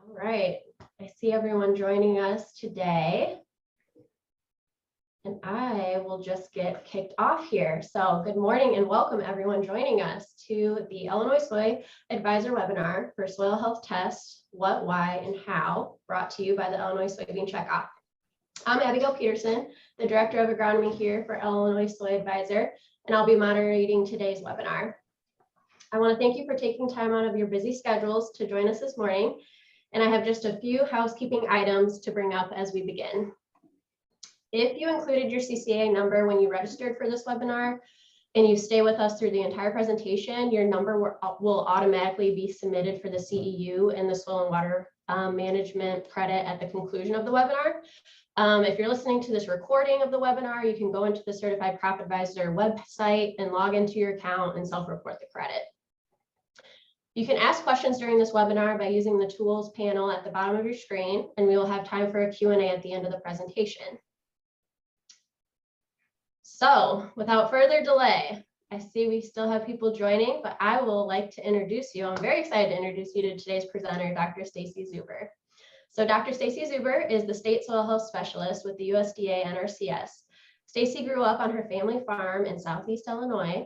All right, I see everyone joining us today. And I will just get kicked off here. So good morning and welcome everyone joining us to the Illinois Soy Advisor webinar for Soil Health Test, What, Why, and How, brought to you by the Illinois Soybean Checkoff. I'm Abigail Peterson, the Director of Agronomy here for Illinois Soy Advisor, and I'll be moderating today's webinar. I want to thank you for taking time out of your busy schedules to join us this morning, and I have just a few housekeeping items to bring up as we begin. If you included your CCA number when you registered for this webinar and you stay with us through the entire presentation, your number will automatically be submitted for the CEU and the soil and water management credit at the conclusion of the webinar. If you're listening to this recording of the webinar, you can go into the Certified Crop Advisor website and log into your account and self-report the credit. You can ask questions during this webinar by using the tools panel at the bottom of your screen, and we will have time for a Q&A at the end of the presentation. So without further delay, I see we still have people joining, but I will like to introduce you. I'm very excited to introduce you to today's presenter, Dr. Stacy Zuber. So Dr. Stacy Zuber is the State Soil Health Specialist with the USDA NRCS. Stacy grew up on her family farm in Southeast Illinois.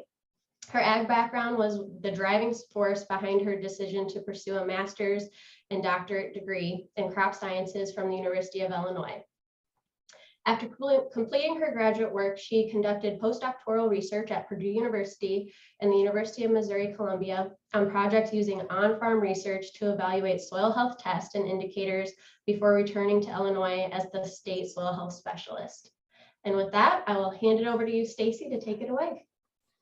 Her ag background was the driving force behind her decision to pursue a master's and doctorate degree in crop sciences from the University of Illinois. After completing her graduate work, she conducted postdoctoral research at Purdue University and the University of Missouri-Columbia on projects using on-farm research to evaluate soil health tests and indicators before returning to Illinois as the state soil health specialist. And with that, I will hand it over to you, Stacy, to take it away.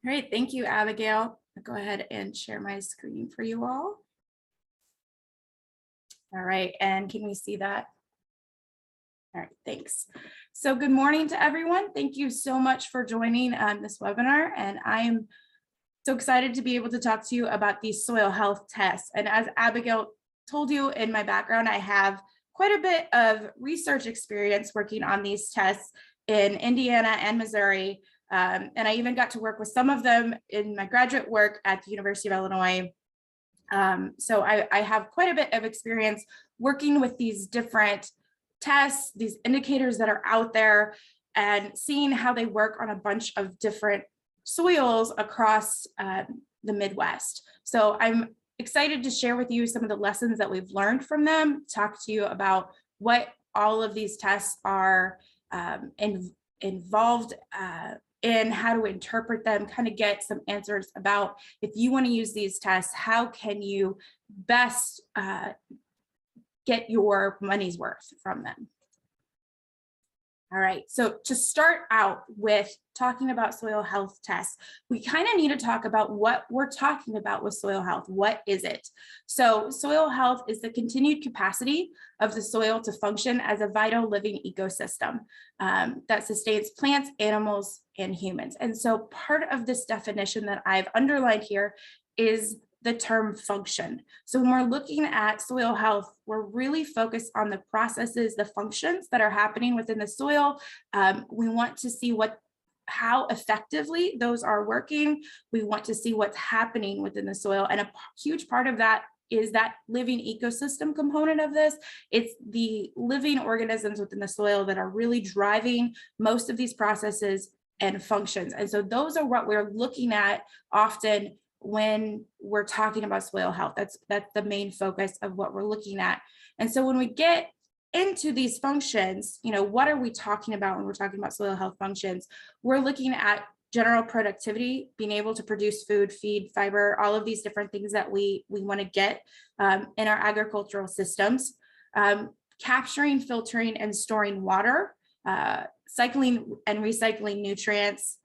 Great, thank you, Abigail. I'll go ahead and share my screen for you all. All right, and can we see that? All right, thanks. So good morning to everyone. Thank you so much for joining this webinar. And I'm so excited to be able to talk to you about these soil health tests. And as Abigail told you in my background, I have quite a bit of research experience working on these tests in Indiana and Missouri. And I even got to work with some of them in my graduate work at the University of Illinois. So I have quite a bit of experience working with these different tests, these indicators that are out there, and seeing how they work on a bunch of different soils across the Midwest. So I'm excited to share with you some of the lessons that we've learned from them, talk to you about what all of these tests are involved in, how to interpret them, kind of get some answers about if you want to use these tests, how can you best get your money's worth from them. All right, so to start out with talking about soil health tests, we kind of need to talk about what we're talking about with soil health. What is it? So soil health is the continued capacity of the soil to function as a vital living ecosystem that sustains plants, animals, and humans. And so part of this definition that I've underlined here is the term function. So when we're looking at soil health, we're really focused on the processes, the functions that are happening within the soil. We want to see how effectively those are working. We want to see what's happening within the soil. And a huge part of that is that living ecosystem component of this. It's the living organisms within the soil that are really driving most of these processes and functions. And so those are what we're looking at often when we're talking about soil health. That's the main focus of what we're looking at. And so when we get into these functions, what are we talking about when we're talking about soil health functions? We're looking at general productivity, being able to produce food, feed, fiber, all of these different things that we want to get in our agricultural systems, capturing, filtering, and storing water, cycling and recycling nutrients.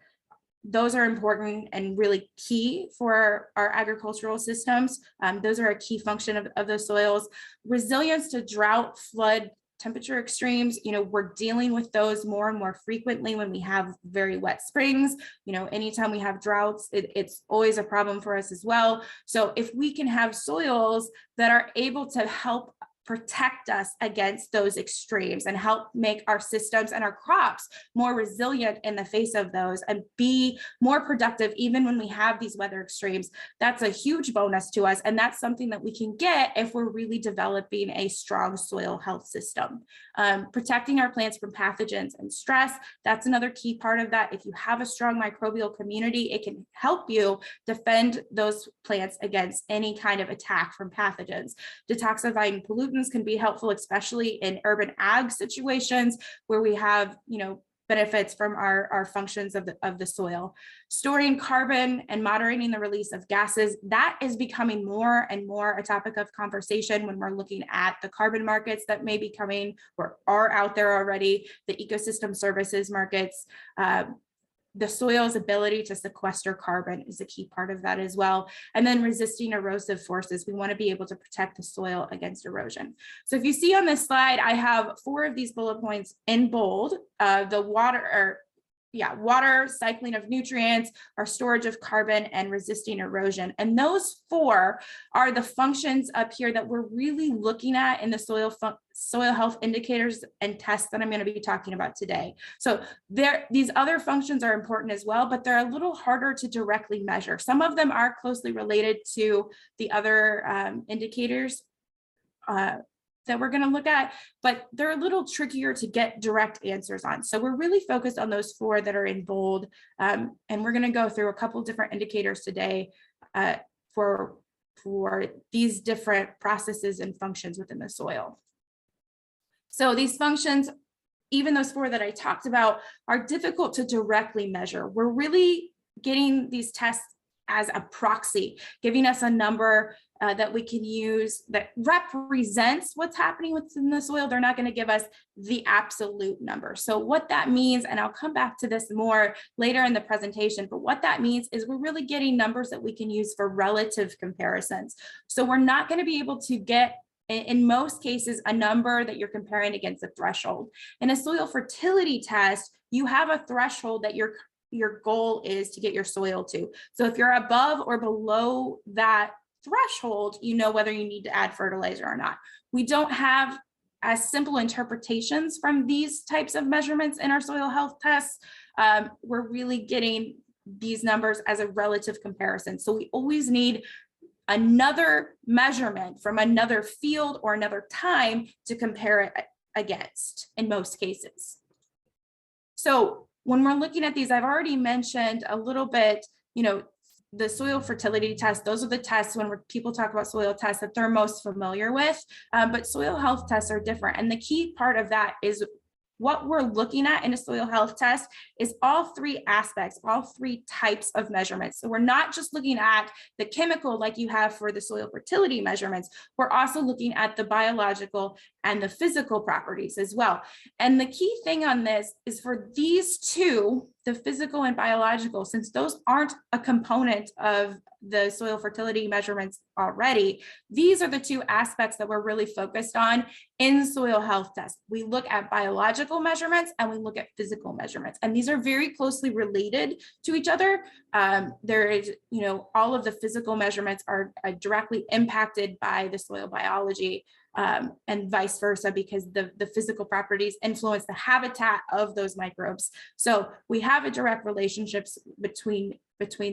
Those are important and really key for our agricultural systems. Those are a key function of those soils. Resilience to drought, flood, temperature extremes. We're dealing with those more and more frequently when we have very wet springs. Anytime we have droughts, it's always a problem for us as well. So if we can have soils that are able to help protect us against those extremes and help make our systems and our crops more resilient in the face of those and be more productive even when we have these weather extremes. That's a huge bonus to us. And that's something that we can get if we're really developing a strong soil health system. Protecting our plants from pathogens and stress, that's another key part of that. If you have a strong microbial community, it can help you defend those plants against any kind of attack from pathogens. Detoxifying pollutants can be helpful, especially in urban ag situations where we have, benefits from our functions of the soil. Storing carbon and moderating the release of gases, that is becoming more and more a topic of conversation when we're looking at the carbon markets that may be coming or are out there already, the ecosystem services markets. The soil's ability to sequester carbon is a key part of that as well. And then resisting erosive forces. We want to be able to protect the soil against erosion. So if you see on this slide, I have 4 of these bullet points in bold. Water, cycling of nutrients, our storage of carbon, and resisting erosion. And those 4 are the functions up here that we're really looking at in the soil health indicators and tests that I'm going to be talking about today. So these other functions are important as well, but they're a little harder to directly measure. Some of them are closely related to the other indicators that we're going to look at, but they're a little trickier to get direct answers on. So we're really focused on those 4 that are in bold. And we're going to go through a couple different indicators today for these different processes and functions within the soil. So these functions, even those 4 that I talked about, are difficult to directly measure. We're really getting these tests as a proxy, giving us a number that we can use that represents what's happening within the soil. They're not going to give us the absolute number. So what that means, and I'll come back to this more later in the presentation, but what that means is we're really getting numbers that we can use for relative comparisons. So we're not going to be able to get, in most cases, a number that you're comparing against a threshold. In a soil fertility test, you have a threshold that your goal is to get your soil to. So if you're above or below that threshold, you know whether you need to add fertilizer or not. We don't have as simple interpretations from these types of measurements in our soil health tests. We're really getting these numbers as a relative comparison. So we always need another measurement from another field or another time to compare it against in most cases. So when we're looking at these, I've already mentioned a little bit, the soil fertility test. Those are the tests when people talk about soil tests that they're most familiar with, but soil health tests are different. And the key part of that is what we're looking at in a soil health test is all 3 aspects, all 3 types of measurements. So we're not just looking at the chemical like you have for the soil fertility measurements. We're also looking at the biological and the physical properties as well. And the key thing on this is for these 2, the physical and biological, since those aren't a component of the soil fertility measurements already, these are the 2 aspects that we're really focused on in soil health tests. We look at biological measurements and we look at physical measurements, and these are very closely related to each other. There is, all of the physical measurements are directly impacted by the soil biology, and vice versa, because the physical properties influence the habitat of those microbes. So we have a direct relationships between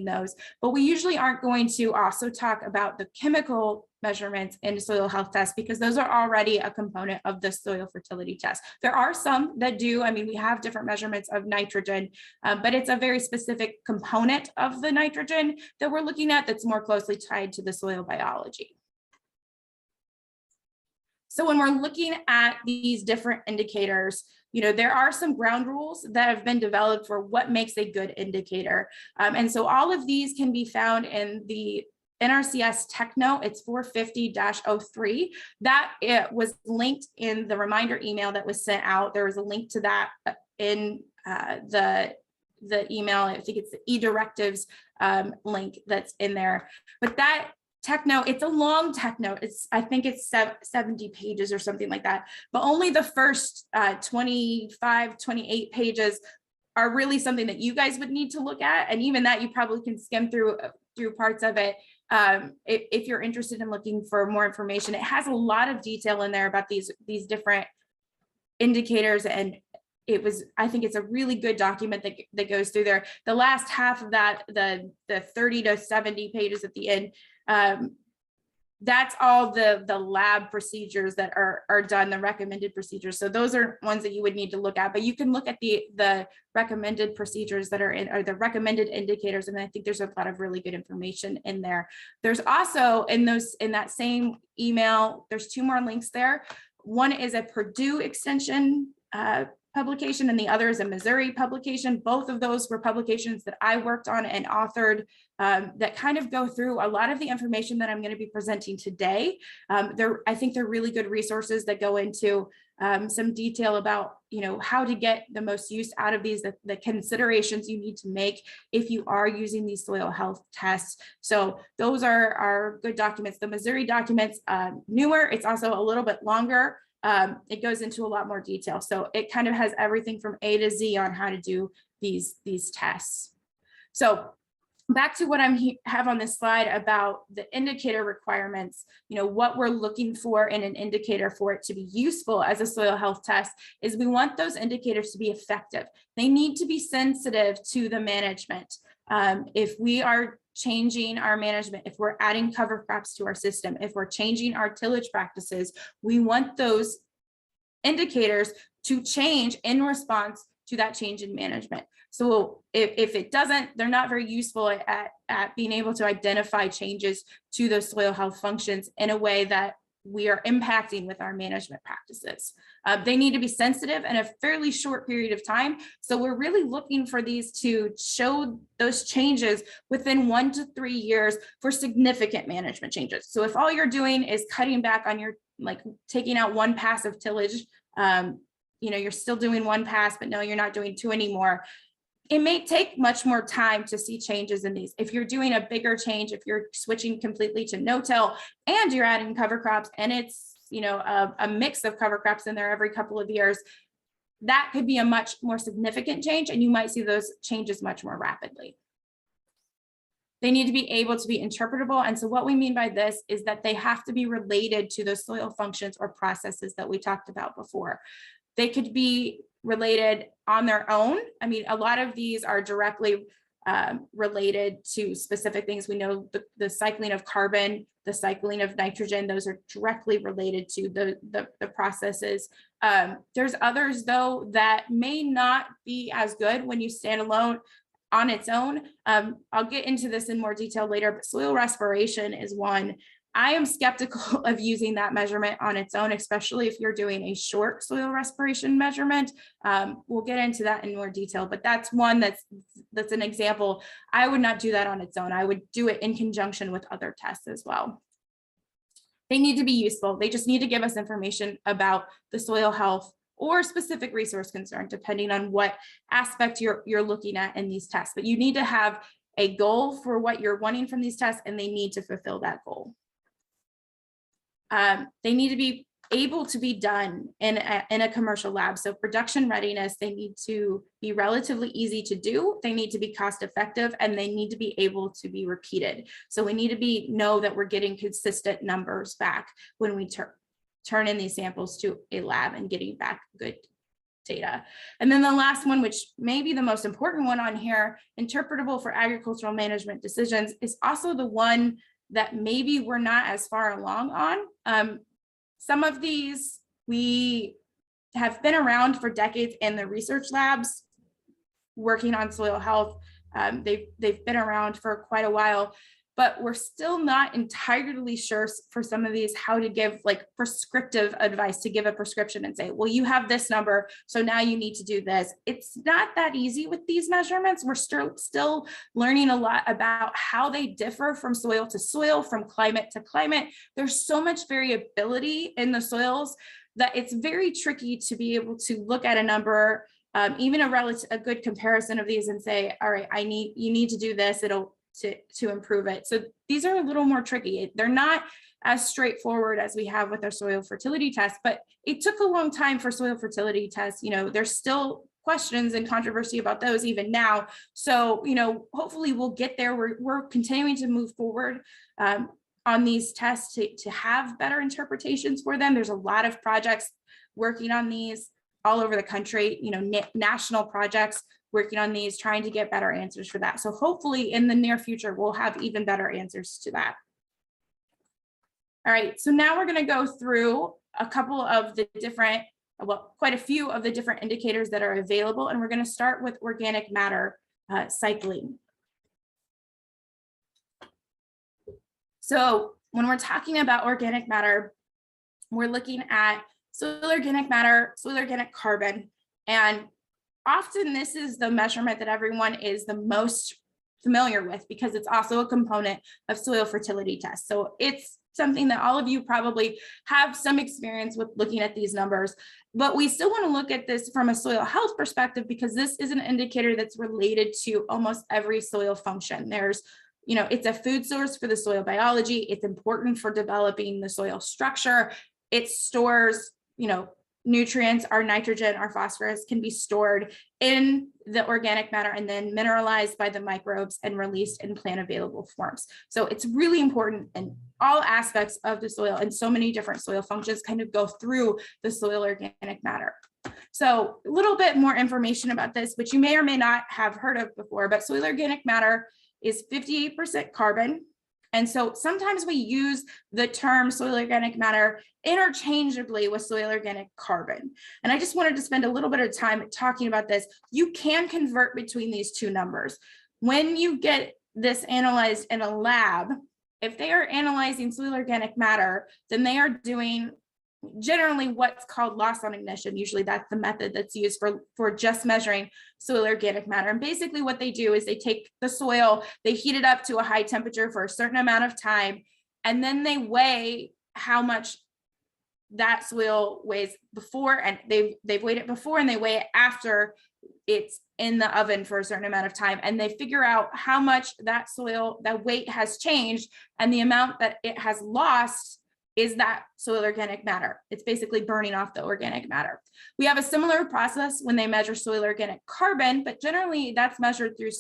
those, but we usually aren't going to also talk about the chemical measurements in soil health tests because those are already a component of the soil fertility test. There are some that do. I mean, we have different measurements of nitrogen, but it's a very specific component of the nitrogen that we're looking at that's more closely tied to the soil biology. So when we're looking at these different indicators, there are some ground rules that have been developed for what makes a good indicator. And so all of these can be found in the NRCS Tech Note. It's 450-03. That it was linked in the reminder email that was sent out. There was a link to that in the email. I think it's the e-directives link that's in there. But that Tech Note, it's a long Tech Note. I think it's 70 pages or something like that, but only the first 25, 28 pages are really something that you guys would need to look at. And even that you probably can skim through parts of it if you're interested in looking for more information. It has a lot of detail in there about these different indicators, and I think it's a really good document that goes through there. The last half of that, the 30 to 70 pages at the end, that's all the lab procedures that are done, the recommended procedures. So those are ones that you would need to look at, but you can look at the recommended procedures that are in, or the recommended indicators. And I think there's a lot of really good information in there. There's also in that same email, there's 2 more links there. One is a Purdue extension publication, and the other is a Missouri publication. Both of those were publications that I worked on and authored that kind of go through a lot of the information that I'm going to be presenting today. I think they're really good resources that go into some detail about, how to get the most use out of these, the considerations you need to make if you are using these soil health tests. So those are good documents. The Missouri documents, newer, it's also a little bit longer. It goes into a lot more detail. So it kind of has everything from A to Z on how to do these tests. So back to what have on this slide about the indicator requirements, what we're looking for in an indicator for it to be useful as a soil health test is we want those indicators to be effective. They need to be sensitive to the management. If we are changing our management, if we're adding cover crops to our system, if we're changing our tillage practices, we want those indicators to change in response to that change in management. So if it doesn't, they're not very useful at being able to identify changes to those soil health functions in a way that we are impacting with our management practices. They need to be sensitive in a fairly short period of time. So we're really looking for these to show those changes within 1 to 3 years for significant management changes. So if all you're doing is cutting back on your, taking out 1 pass of tillage, you're still doing 1 pass, but no, you're not doing 2 anymore. It may take much more time to see changes in these. If you're doing a bigger change, if you're switching completely to no-till and you're adding cover crops and it's, a mix of cover crops in there every couple of years, that could be a much more significant change, and you might see those changes much more rapidly. They need to be able to be interpretable. And so what we mean by this is that they have to be related to the soil functions or processes that we talked about before. They could be related on their own. I mean, a lot of these are directly related to specific things. We know the cycling of carbon, the cycling of nitrogen, those are directly related to the processes. There's others, though, that may not be as good when you stand alone on its own. I'll get into this in more detail later, but soil respiration is one. I am skeptical of using that measurement on its own, especially if you're doing a short soil respiration measurement. We'll get into that in more detail, but that's one that's an example. I would not do that on its own. I would do it in conjunction with other tests as well. They need to be useful. They just need to give us information about the soil health or specific resource concern, depending on what aspect you're looking at in these tests. But you need to have a goal for what you're wanting from these tests, and they need to fulfill that goal. They need to be able to be done in a commercial lab. So production readiness, they need to be relatively easy to do. They need to be cost effective, and they need to be able to be repeated. So we need to know that we're getting consistent numbers back when we turn in these samples to a lab and getting back good data. And then the last one, which may be the most important one on here, interpretable for agricultural management decisions, is also the one that maybe we're not as far along on. Some of these we have been around for decades in the research labs working on soil health. They've been around for quite a while, but we're still not entirely sure for some of these how to give prescriptive advice, to give a prescription and say, well, you have this number, so now you need to do this. It's not that easy with these measurements. We're still learning a lot about how they differ from soil to soil, from climate to climate. There's so much variability in the soils that it's very tricky to be able to look at a number, even a good comparison of these, and say, all right, you need to do this. To improve it. So these are a little more tricky. They're not as straightforward as we have with our soil fertility tests, but it took a long time for soil fertility tests. There's still questions and controversy about those even now. So, hopefully we'll get there. We're continuing to move forward on these tests to have better interpretations for them. There's a lot of projects working on these all over the country, national projects working on these, trying to get better answers for that. So hopefully in the near future, we'll have even better answers to that. All right, so now we're going to go through a couple of the different, quite a few of the different indicators that are available, and we're going to start with organic matter cycling. So when we're talking about organic matter, we're looking at soil organic matter, soil organic carbon, and often this is the measurement that everyone is the most familiar with because it's also a component of soil fertility tests. So it's something that all of you probably have some experience with looking at these numbers, but we still want to look at this from a soil health perspective because this is an indicator that's related to almost every soil function. There's, it's a food source for the soil biology. It's important for developing the soil structure. It stores, nutrients, our nitrogen, our phosphorus can be stored in the organic matter and then mineralized by the microbes and released in plant available forms. So it's really important in all aspects of the soil, and so many different soil functions kind of go through the soil organic matter. So a little bit more information about this, which you may or may not have heard of before, but soil organic matter is 58% carbon. And so sometimes we use the term soil organic matter interchangeably with soil organic carbon. And I just wanted to spend a little bit of time talking about this. You can convert between these two numbers. When you get this analyzed in a lab, if they are analyzing soil organic matter, then they are doing generally what's called loss on ignition. Usually that's the method that's used for just measuring soil organic matter. And basically what they do is they take the soil, they heat it up to a high temperature for a certain amount of time, and then they weigh how much that soil weighs before, and they've weighed it before and they weigh it after it's in the oven for a certain amount of time, and they figure out how much that soil, that weight has changed, and the amount that it has lost is that soil organic matter. It's basically burning off the organic matter. We have a similar process when they measure soil organic carbon, but generally that's measured through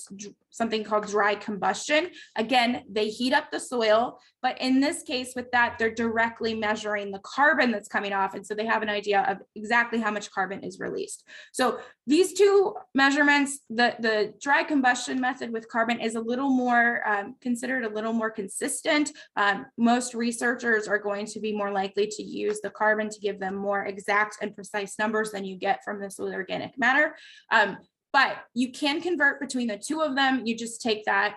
something called dry combustion. Again, they heat up the soil, but in this case with that, they're directly measuring the carbon that's coming off. And so they have an idea of exactly how much carbon is released. So these two measurements, the dry combustion method with carbon is a little more considered a little more consistent. Most researchers are going to be more likely to use the carbon to give them more exact and precise numbers than you get from the soil organic matter. But you can convert between the two of them. You just take that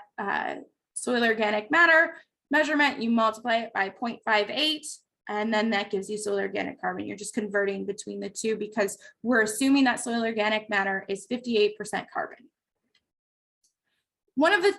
soil organic matter measurement, you multiply it by 0.58, and then that gives you soil organic carbon. You're just converting between the two because we're assuming that soil organic matter is 58% carbon. One of the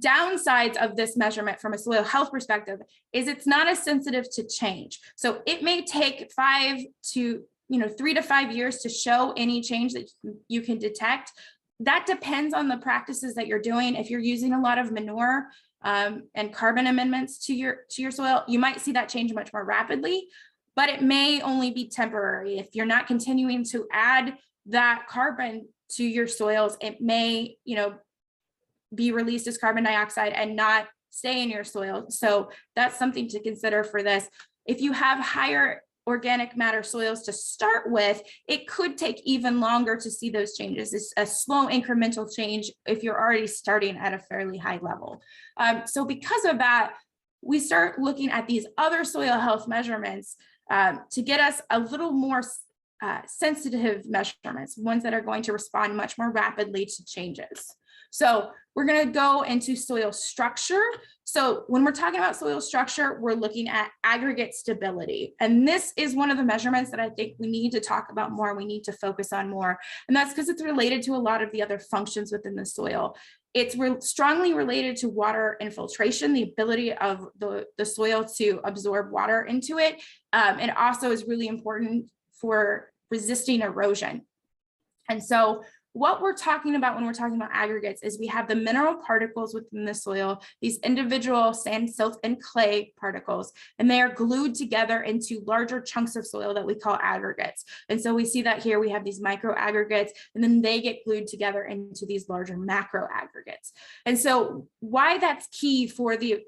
downsides of this measurement from a soil health perspective is it's not as sensitive to change. So it may take 3 to 5 years to show any change that you can detect. That depends on the practices that you're doing. If you're using a lot of manure and carbon amendments to your soil, you might see that change much more rapidly, but it may only be temporary. If you're not continuing to add that carbon to your soils, it may, be released as carbon dioxide and not stay in your soil. So that's something to consider for this. If you have higher organic matter soils to start with, it could take even longer to see those changes. It's a slow incremental change if you're already starting at a fairly high level. So because of that, we start looking at these other soil health measurements to get us a little more sensitive measurements, ones that are going to respond much more rapidly to changes. So we're going to go into soil structure. So when we're talking about soil structure, we're looking at aggregate stability. And this is one of the measurements that I think we need to talk about more, we need to focus on more. And that's because it's related to a lot of the other functions within the soil. It's strongly related to water infiltration, the ability of the soil to absorb water into it. It also is really important for resisting erosion. And so what we're talking about when we're talking about aggregates is we have the mineral particles within the soil, these individual sand, silt, and clay particles, and they are glued together into larger chunks of soil that we call aggregates. And so we see that here we have these micro aggregates, and then they get glued together into these larger macro aggregates. And so why that's key for the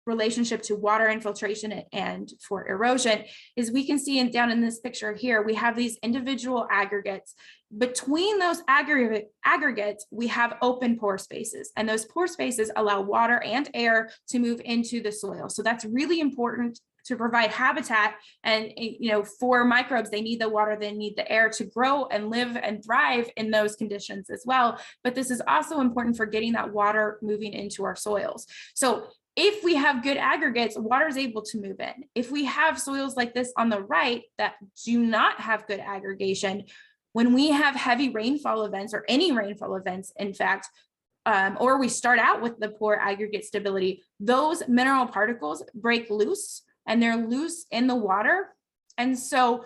relationship to water infiltration and for erosion is we can see down in this picture here, we have these individual aggregates. Between those aggregates, we have open pore spaces, and those pore spaces allow water and air to move into the soil. So that's really important to provide habitat. And for microbes, they need the water, they need the air to grow and live and thrive in those conditions as well. But this is also important for getting that water moving into our soils. So if we have good aggregates, water is able to move in. If we have soils like this on the right that do not have good aggregation, when we have heavy rainfall events or any rainfall events, in fact, or we start out with the poor aggregate stability, those mineral particles break loose and they're loose in the water. And so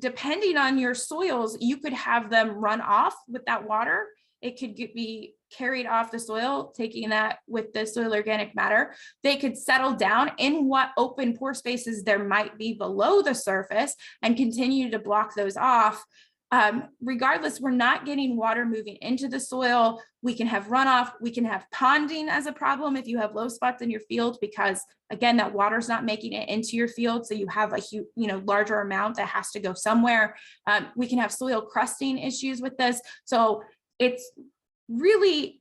depending on your soils, you could have them run off with that water. It could be carried off the soil, taking that with the soil organic matter. They could settle down in what open pore spaces there might be below the surface and continue to block those off. Regardless, we're not getting water moving into the soil. We can have runoff. We can have ponding as a problem if you have low spots in your field, because again, that water's not making it into your field. So you have a huge, larger amount that has to go somewhere. We can have soil crusting issues with this. So it's really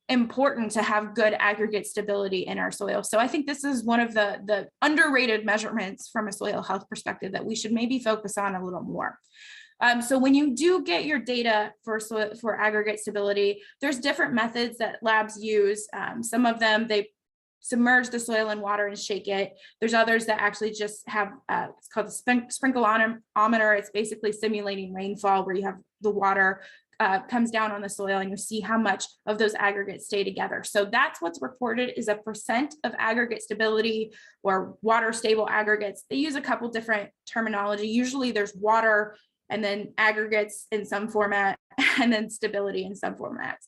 important to have good aggregate stability in our soil. So I think this is one of the underrated measurements from a soil health perspective that we should maybe focus on a little more. So when you do get your data for aggregate stability, there's different methods that labs use. Some of them, they submerge the soil in water and shake it. There's others that actually just have, it's called the sprinkleometer. It's basically simulating rainfall, where you have the water comes down on the soil and you see how much of those aggregates stay together. So that's what's reported is a % of aggregate stability or water stable aggregates. They use a couple different terminology. Usually there's water and then aggregates in some format, and then stability in some formats.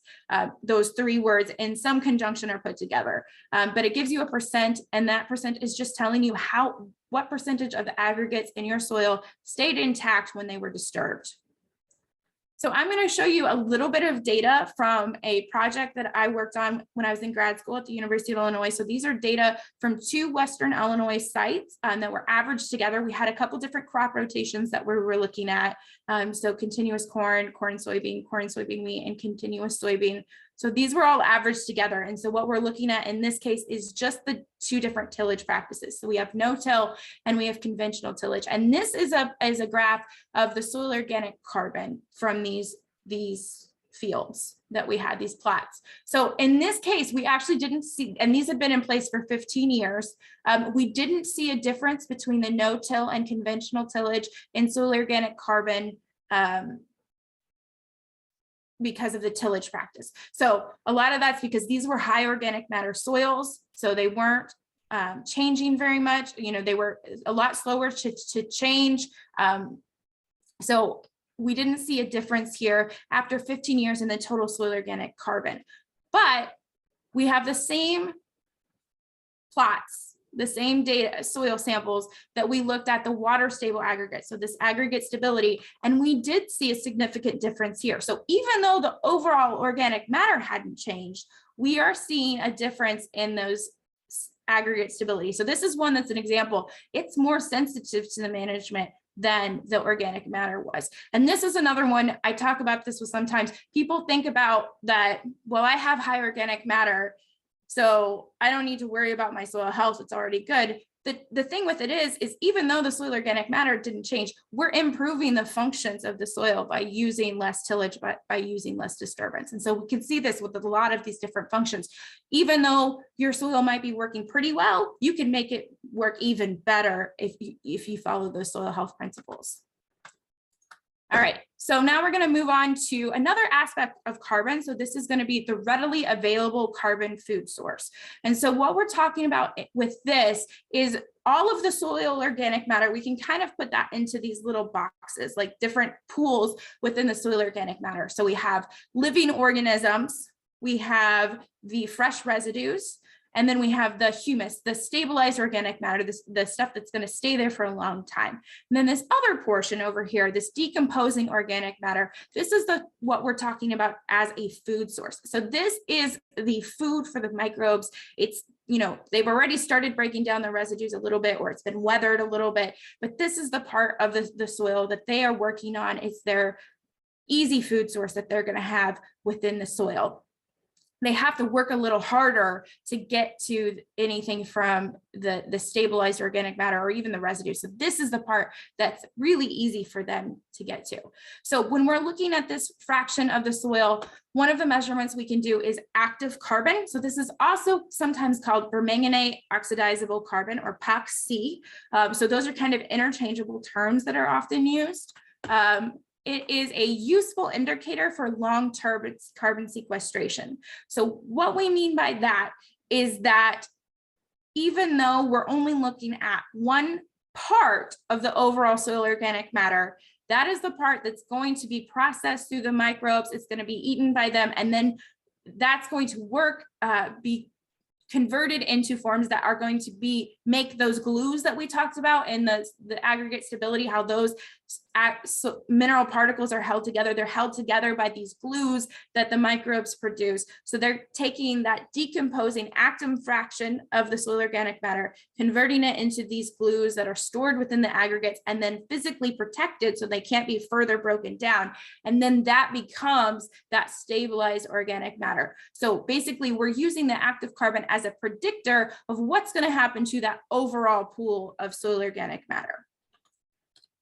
Those three words in some conjunction are put together, but it gives you a %, and that % is just telling you what percentage of the aggregates in your soil stayed intact when they were disturbed. So I'm going to show you a little bit of data from a project that I worked on when I was in grad school at the University of Illinois. So these are data from 2 Western Illinois sites that were averaged together. We had a couple different crop rotations that we were looking at. So continuous corn, soybean wheat, and continuous soybean. So these were all averaged together. And so what we're looking at in this case is just the 2 different tillage practices. So we have no-till and we have conventional tillage. And this is a graph of the soil organic carbon from these fields that we had, these plots. So in this case, we actually didn't see, and these have been in place for 15 years, we didn't see a difference between the no-till and conventional tillage in soil organic carbon because of the tillage practice. So a lot of that's because these were high organic matter soils, so they weren't changing very much. They were a lot slower to change. So we didn't see a difference here after 15 years in the total soil organic carbon, but we have the same plots, the same data, soil samples that we looked at the water stable aggregate. So this aggregate stability, and we did see a significant difference here. So even though the overall organic matter hadn't changed, we are seeing a difference in those aggregate stability. So this is one that's an example. It's more sensitive to the management than the organic matter was. And this is another one, I talk about this with sometimes people think about that, well, I have high organic matter, so I don't need to worry about my soil health, it's already good. The thing with it is even though the soil organic matter didn't change, we're improving the functions of the soil by using less tillage, by using less disturbance. And so we can see this with a lot of these different functions. Even though your soil might be working pretty well, you can make it work even better if you follow those soil health principles. All right, So now we're going to move on to another aspect of carbon. So this is going to be the readily available carbon food source. And so what we're talking about with this is all of the soil organic matter. We can kind of put that into these little boxes, like different pools within the soil organic matter. So we have living organisms, we have the fresh residues, and then we have the humus, the stabilized organic matter, the stuff that's going to stay there for a long time. And then this other portion over here, this decomposing organic matter, this is what we're talking about as a food source. So this is the food for the microbes. It's, they've already started breaking down the residues a little bit, or it's been weathered a little bit, but this is the part of the soil that they are working on. It's their easy food source that they're going to have within the soil. They have to work a little harder to get to anything from the stabilized organic matter or even the residue. So this is the part that's really easy for them to get to. So when we're looking at this fraction of the soil, one of the measurements we can do is active carbon. So this is also sometimes called permanganate oxidizable carbon, or PAC-C. So those are kind of interchangeable terms that are often used. It is a useful indicator for long-term carbon sequestration. So what we mean by that is that even though we're only looking at one part of the overall soil organic matter, that is the part that's going to be processed through the microbes. It's going to be eaten by them, and then that's going to be converted into forms that are going to make those glues that we talked about, and the aggregate stability, how those mineral particles are held together. They're held together by these glues that the microbes produce. So they're taking that decomposing active fraction of the soil organic matter, converting it into these glues that are stored within the aggregates and then physically protected so they can't be further broken down. And then that becomes that stabilized organic matter. So basically we're using the active carbon as a predictor of what's going to happen to that overall pool of soil organic matter.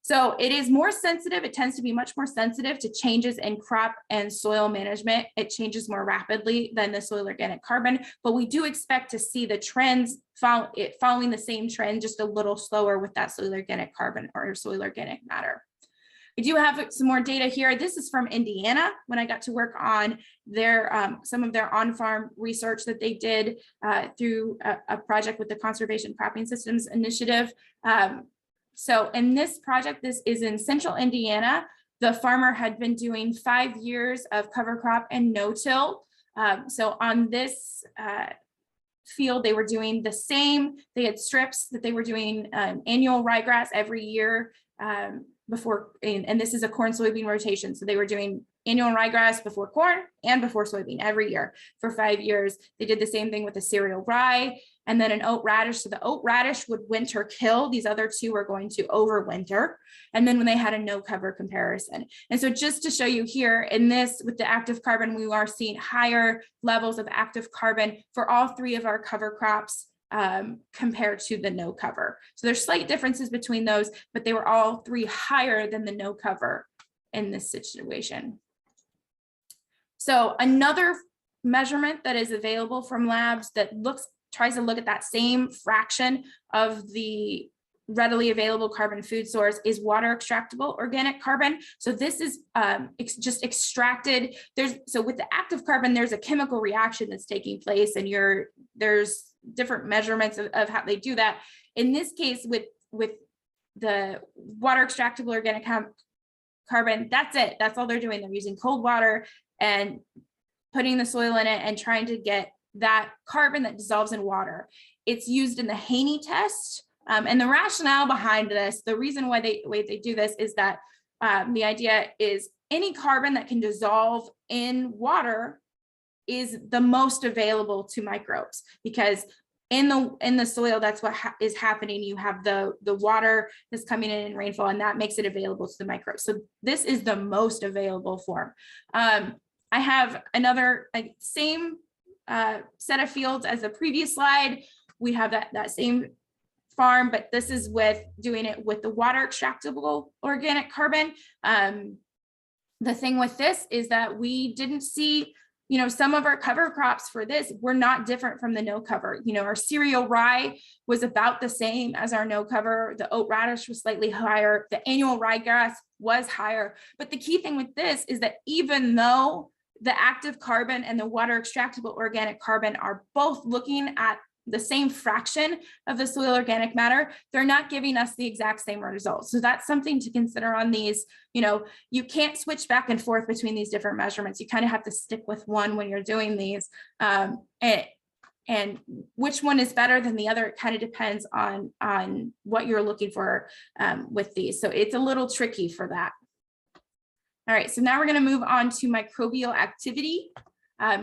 So it is more sensitive. It tends to be much more sensitive to changes in crop and soil management. It changes more rapidly than the soil organic carbon, but we do expect to see the trends following the same trend, just a little slower with that soil organic carbon or soil organic matter. I do have some more data here. This is from Indiana, when I got to work on their some of their on-farm research that they did through a project with the Conservation Cropping Systems Initiative. So in this project, this is in central Indiana. The farmer had been doing 5 years of cover crop and no-till. So on this field, they were doing the same. They had strips that they were doing annual ryegrass every year before, and this is a corn soybean rotation. So they were doing annual ryegrass before corn and before soybean every year for 5 years. They did the same thing with the cereal rye and then an oat radish. So the oat radish would winter kill. These other two are going to overwinter. And then when they had a no cover comparison. And so just to show you here in this, with the active carbon, we are seeing higher levels of active carbon for all three of our cover crops compared to the no cover. So there's slight differences between those, but they were all three higher than the no cover in this situation. So another measurement that is available from labs that tries to look at that same fraction of the readily available carbon food source is water extractable organic carbon. So this is just extracted. So with the active carbon, there's a chemical reaction that's taking place, and there's different measurements of how they do that. In this case, with the water extractable organic carbon, that's it. That's all they're doing. They're using cold water and putting the soil in it and trying to get that carbon that dissolves in water. It's used in the Haney Test. And the rationale behind this, the reason why they do this is that the idea is any carbon that can dissolve in water is the most available to microbes, because in the soil, that's what is happening. You have the water that's coming in rainfall, and that makes it available to the microbes. So this is the most available form. I have another same set of fields as the previous slide. We have that same farm, but this is doing it with the water extractable organic carbon. The thing with this is that we didn't see some of our cover crops for this were not different from the no cover. Our cereal rye was about the same as our no cover. The oat radish was slightly higher. The annual ryegrass was higher. But the key thing with this is that even though the active carbon and the water extractable organic carbon are both looking at the same fraction of the soil organic matter, they're not giving us the exact same results. So that's something to consider on these. You can't switch back and forth between these different measurements. You kind of have to stick with one when you're doing these. And which one is better than the other, it kind of depends on what you're looking for with these. So it's a little tricky for that. All right, so now we're going to move on to microbial activity.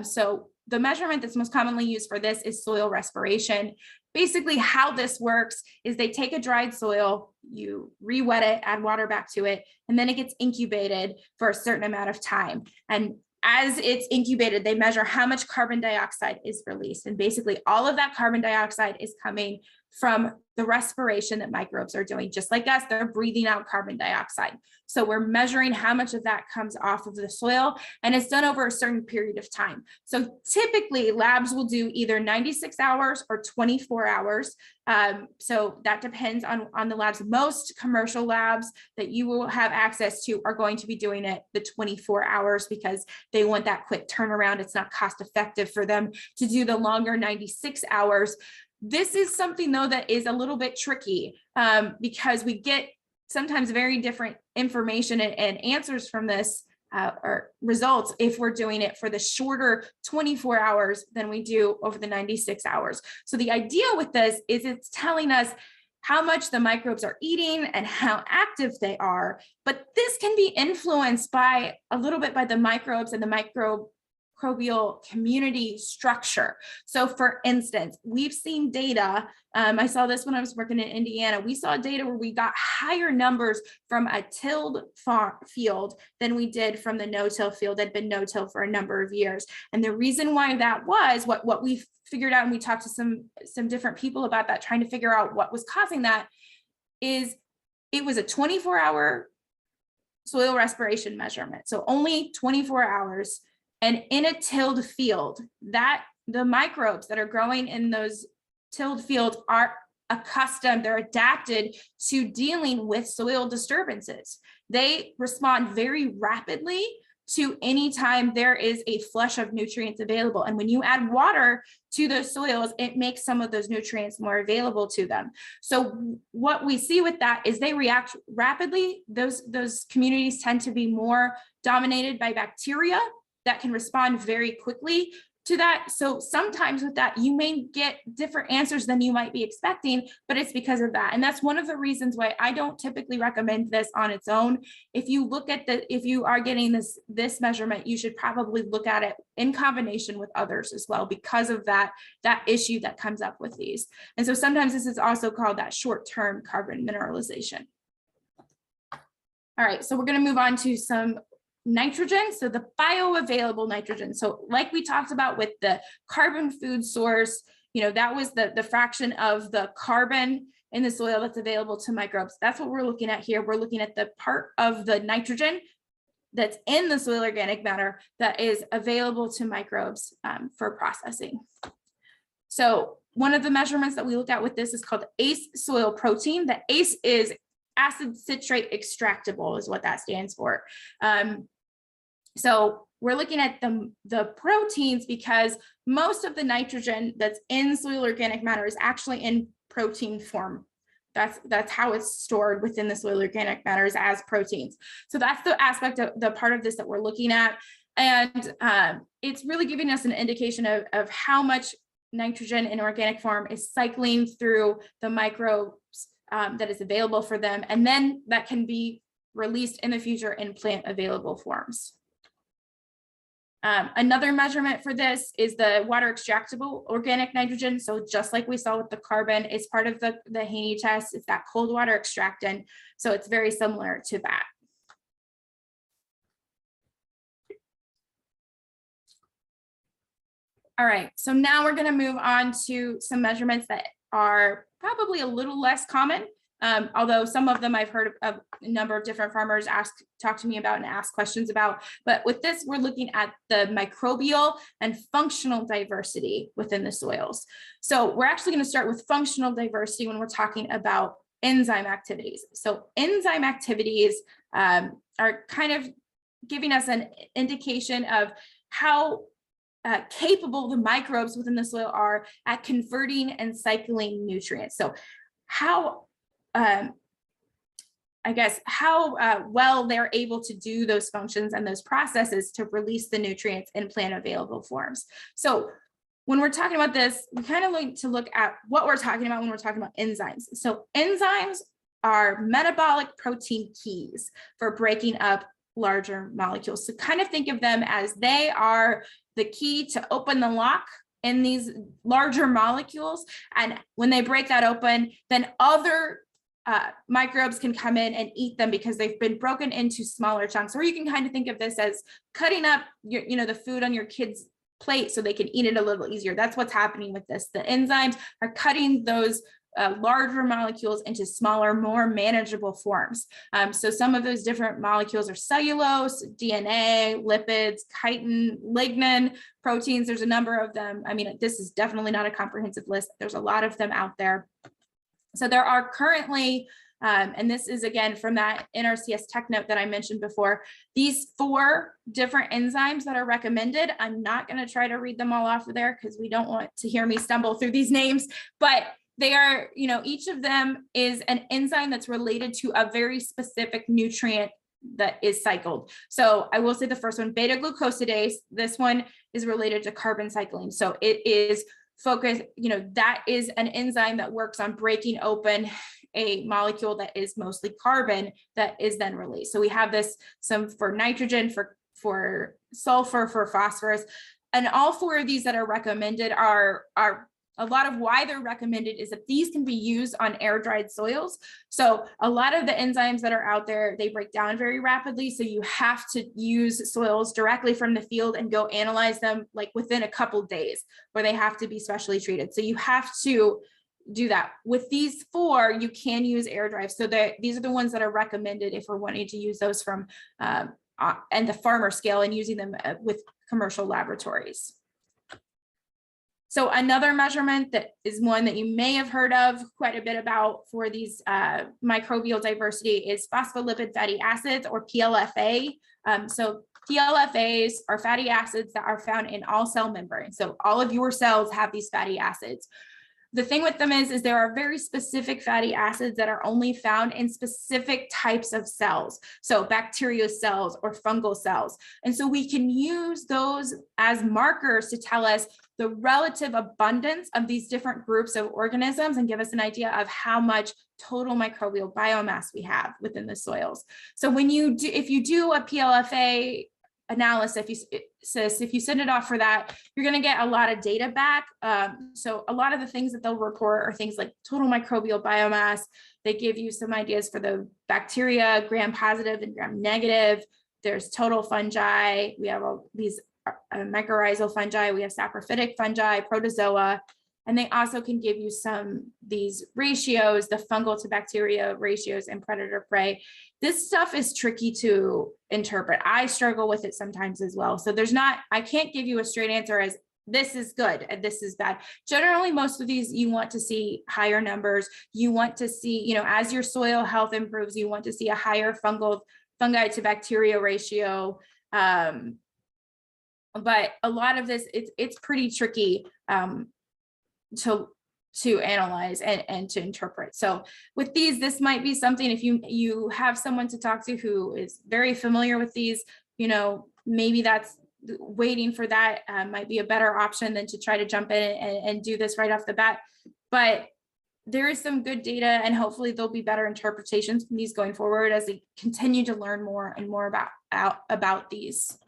So the measurement that's most commonly used for this is soil respiration. Basically, how this works is they take a dried soil, you re-wet it, add water back to it, and then it gets incubated for a certain amount of time. And as it's incubated, they measure how much carbon dioxide is released. And basically, all of that carbon dioxide is coming from the respiration that microbes are doing. Just like us, they're breathing out carbon dioxide. So we're measuring how much of that comes off of the soil, and it's done over a certain period of time. So typically labs will do either 96 hours or 24 hours. So that depends on the labs. Most commercial labs that you will have access to are going to be doing it the 24 hours because they want that quick turnaround. It's not cost effective for them to do the longer 96 hours. This is something though that is a little bit tricky because we get sometimes very different information and answers from this or results if we're doing it for the shorter 24 hours than we do over the 96 hours. So the idea with this is it's telling us how much the microbes are eating and how active they are, but this can be influenced by a little bit by the microbes and the microbial community structure. So for instance, we've seen data, I saw this when I was working in Indiana, we saw data where we got higher numbers from a tilled field than we did from the no-till field that had been no-till for a number of years. And the reason why that was, what we figured out, and we talked to some different people about that, trying to figure out what was causing that, is it was a 24-hour soil respiration measurement. So only 24 hours. And in a tilled field, that the microbes that are growing in those tilled fields are accustomed, they're adapted to dealing with soil disturbances. They respond very rapidly to any time there is a flush of nutrients available. And when you add water to those soils, it makes some of those nutrients more available to them. So what we see with that is they react rapidly. Those communities tend to be more dominated by bacteria that can respond very quickly to that. So sometimes with that, you may get different answers than you might be expecting, but it's because of that. And that's one of the reasons why I don't typically recommend this on its own. If you look at if you are getting this measurement, you should probably look at it in combination with others as well, because of that issue that comes up with these. And so sometimes this is also called that short-term carbon mineralization. All right, so we're going to move on to some nitrogen, so the bioavailable nitrogen. So like we talked about with the carbon food source, that was the fraction of the carbon in the soil that's available to microbes. That's what we're looking at here. We're looking at the part of the nitrogen that's in the soil organic matter that is available to microbes for processing. So one of the measurements that we look at with this is called ACE soil protein. The ACE is acid citrate extractable is what that stands for. So we're looking at the proteins because most of the nitrogen that's in soil organic matter is actually in protein form. That's how it's stored within the soil organic matter, is as proteins. So that's the aspect of the part of this that we're looking at. And it's really giving us an indication of how much nitrogen in organic form is cycling through the microbes that is available for them. And then that can be released in the future in plant available forms. Another measurement for this is the water extractable organic nitrogen. So just like we saw with the carbon, it's part of the Haney test. It's that cold water extractant. So it's very similar to that. All right, so now we're going to move on to some measurements that are probably a little less common Although some of them I've heard of a number of different farmers talk to me about and ask questions about. But with this, we're looking at the microbial and functional diversity within the soils. So we're actually going to start with functional diversity when we're talking about enzyme activities. So enzyme activities are kind of giving us an indication of how capable the microbes within the soil are at converting and cycling nutrients. So how well they're able to do those functions and those processes to release the nutrients in plant available forms. So when we're talking about this, we kind of like to look at what we're talking about when we're talking about enzymes. So enzymes are metabolic protein keys for breaking up larger molecules. So kind of think of them as they are the key to open the lock in these larger molecules. And when they break that open, then other microbes can come in and eat them because they've been broken into smaller chunks. Or you can kind of think of this as cutting up the food on your kids' plate so they can eat it a little easier. That's what's happening with this. The enzymes are cutting those larger molecules into smaller, more manageable forms. So some of those different molecules are cellulose, DNA, lipids, chitin, lignin, proteins. There's a number of them. I mean, this is definitely not a comprehensive list. There's a lot of them out there. So there are currently, and this is again from that NRCS tech note that I mentioned before, these 4 different enzymes that are recommended. I'm not going to try to read them all off of there because we don't want to hear me stumble through these names, but they are, each of them is an enzyme that's related to a very specific nutrient that is cycled. So I will say the first one, beta glucosidase, this one is related to carbon cycling. So it is focused, that is an enzyme that works on breaking open a molecule that is mostly carbon that is then released. So we have some for nitrogen, for sulfur, for phosphorus, and all 4 of these that are recommended are a lot of why they're recommended is that these can be used on air dried soils. So a lot of the enzymes that are out there, they break down very rapidly. So you have to use soils directly from the field and go analyze them like within a couple days, where they have to be specially treated. So you have to do that. With these 4, you can use air drive. So these are the ones that are recommended if we're wanting to use those from and the farmer scale and using them with commercial laboratories. So another measurement that is one that you may have heard of quite a bit about for these microbial diversity is phospholipid fatty acids, or PLFA. So PLFAs are fatty acids that are found in all cell membranes. So all of your cells have these fatty acids. The thing with them is there are very specific fatty acids that are only found in specific types of cells. So bacterial cells or fungal cells. And so we can use those as markers to tell us the relative abundance of these different groups of organisms and give us an idea of how much total microbial biomass we have within the soils. So if you do a PLFA analysis, if you send it off for that, you're going to get a lot of data back. So a lot of the things that they'll report are things like total microbial biomass. They give you some ideas for the bacteria, gram positive and gram negative. There's total fungi. We have all these mycorrhizal fungi. We have saprophytic fungi, protozoa. And they also can give you these ratios, the fungal to bacteria ratios and predator prey. This stuff is tricky to interpret. I struggle with it sometimes as well. So I can't give you a straight answer as this is good and this is bad. Generally, most of these, you want to see higher numbers. You want to see, as your soil health improves, you want to see a higher fungi to bacteria ratio. But a lot of this, it's pretty tricky to analyze and to interpret. So with these, this might be something, if you have someone to talk to who is very familiar with these, maybe that's waiting for that might be a better option than to try to jump in and do this right off the bat. But there is some good data, and hopefully there'll be better interpretations from these going forward as they continue to learn more and more about these.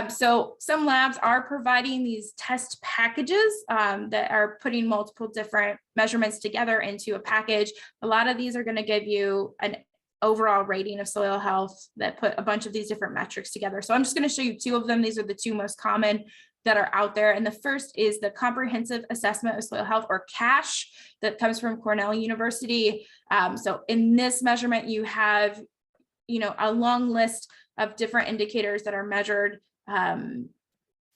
So some labs are providing these test packages that are putting multiple different measurements together into a package. A lot of these are going to give you an overall rating of soil health that put a bunch of these different metrics together. So I'm just going to show you 2 of them. These are the 2 most common. that are out there. And the first is the Comprehensive Assessment of Soil Health, or CASH, that comes from Cornell University. So in this measurement, you have, a long list of different indicators that are measured. And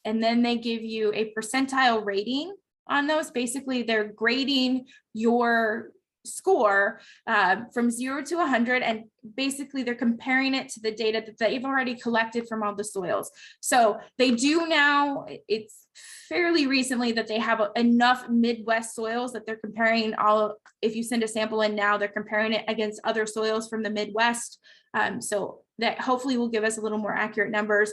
then they give you a percentile rating on those. Basically, they're grading your score from 0 to 100, and basically they're comparing it to the data that they've already collected from all the soils. So they do now, it's fairly recently that they have enough Midwest soils that they're comparing all. If you send a sample in now, they're comparing it against other soils from the Midwest. So that hopefully will give us a little more accurate numbers.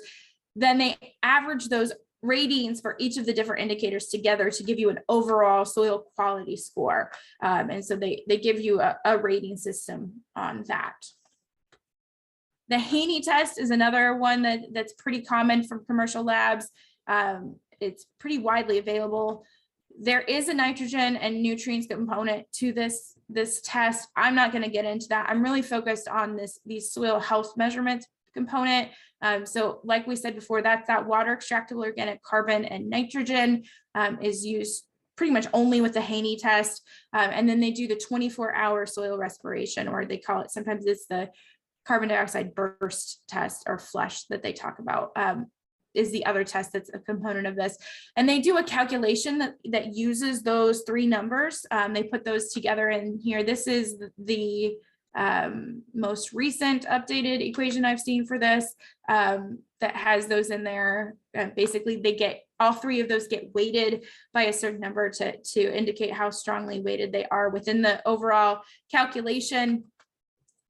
Then they average those ratings for each of the different indicators together to give you an overall soil quality score. And so they give you a rating system on that. The Haney test is another one that's pretty common from commercial labs. It's pretty widely available. There is a nitrogen and nutrients component to this test. I'm not going to get into that. I'm really focused on these soil health measurements component. So like we said before, that's that water extractable organic carbon and nitrogen is used pretty much only with the Haney test. And then they do the 24-hour soil respiration, or they call it, sometimes it's the carbon dioxide burst test or flush that they talk about, is the other test that's a component of this. And they do a calculation that uses those three numbers. They put those together in here. This is the most recent updated equation I've seen for this that has those in there. Basically, they get all three of those get weighted by a certain number to indicate how strongly weighted they are within the overall calculation.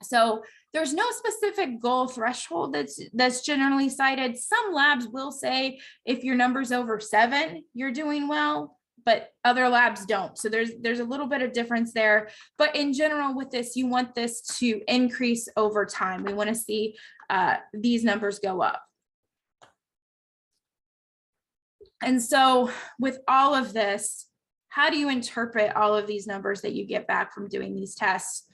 So there's no specific goal threshold that's generally cited. Some labs will say if your number's over 7, you're doing well, but other labs don't. So there's a little bit of difference there. But in general with this, you want this to increase over time. We want to see these numbers go up. And so with all of this, how do you interpret all of these numbers that you get back from doing these tests?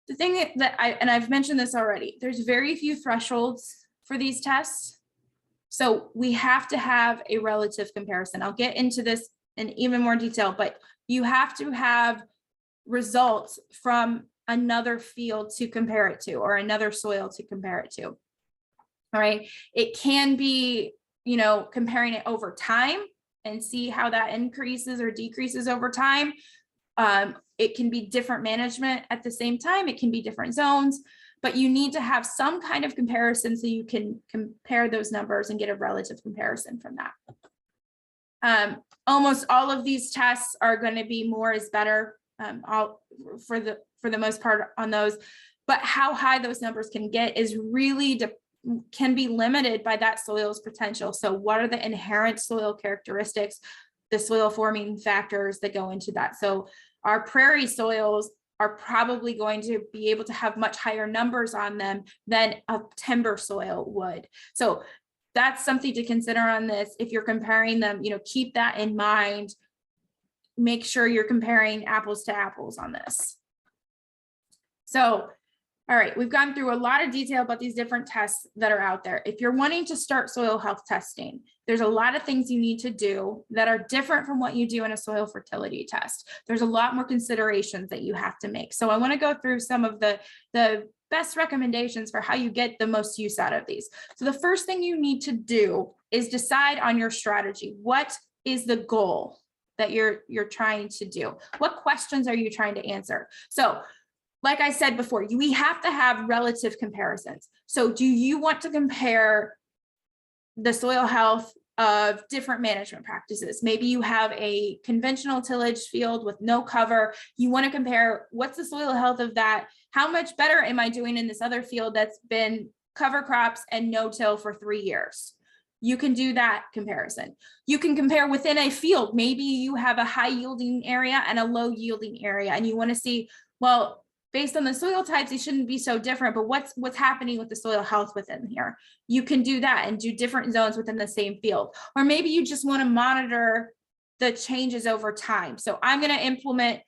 The thing that I've mentioned this already, there's very few thresholds for these tests. So we have to have a relative comparison. I'll get into this in even more detail, but you have to have results from another field to compare it to, or another soil to compare it to. All right. It can be, comparing it over time and see how that increases or decreases over time. It can be different management at the same time. It can be different zones, but you need to have some kind of comparison so you can compare those numbers and get a relative comparison from that. Almost all of these tests are going to be more is better for the most part on those, but how high those numbers can get is really can be limited by that soil's potential. So what are the inherent soil characteristics, the soil forming factors that go into that? So our prairie soils are probably going to be able to have much higher numbers on them than a timber soil would. So that's something to consider on this. If you're comparing them, keep that in mind. Make sure you're comparing apples to apples on this. So, all right, we've gone through a lot of detail about these different tests that are out there. If you're wanting to start soil health testing, there's a lot of things you need to do that are different from what you do in a soil fertility test. There's a lot more considerations that you have to make. So I want to go through some of the best recommendations for how you get the most use out of these. So the first thing you need to do is decide on your strategy. What is the goal that you're trying to do? What questions are you trying to answer? So like I said before, we have to have relative comparisons. So do you want to compare the soil health of different management practices? Maybe you have a conventional tillage field with no cover. You want to compare what's the soil health of that? How much better am I doing in this other field that's been cover crops and no-till for 3 years? You can do that comparison. You can compare within a field. Maybe you have a high yielding area and a low yielding area, and you want to see, well, based on the soil types, they shouldn't be so different, but what's happening with the soil health within here? You can do that and do different zones within the same field. Or maybe you just want to monitor the changes over time. So I'm going to implement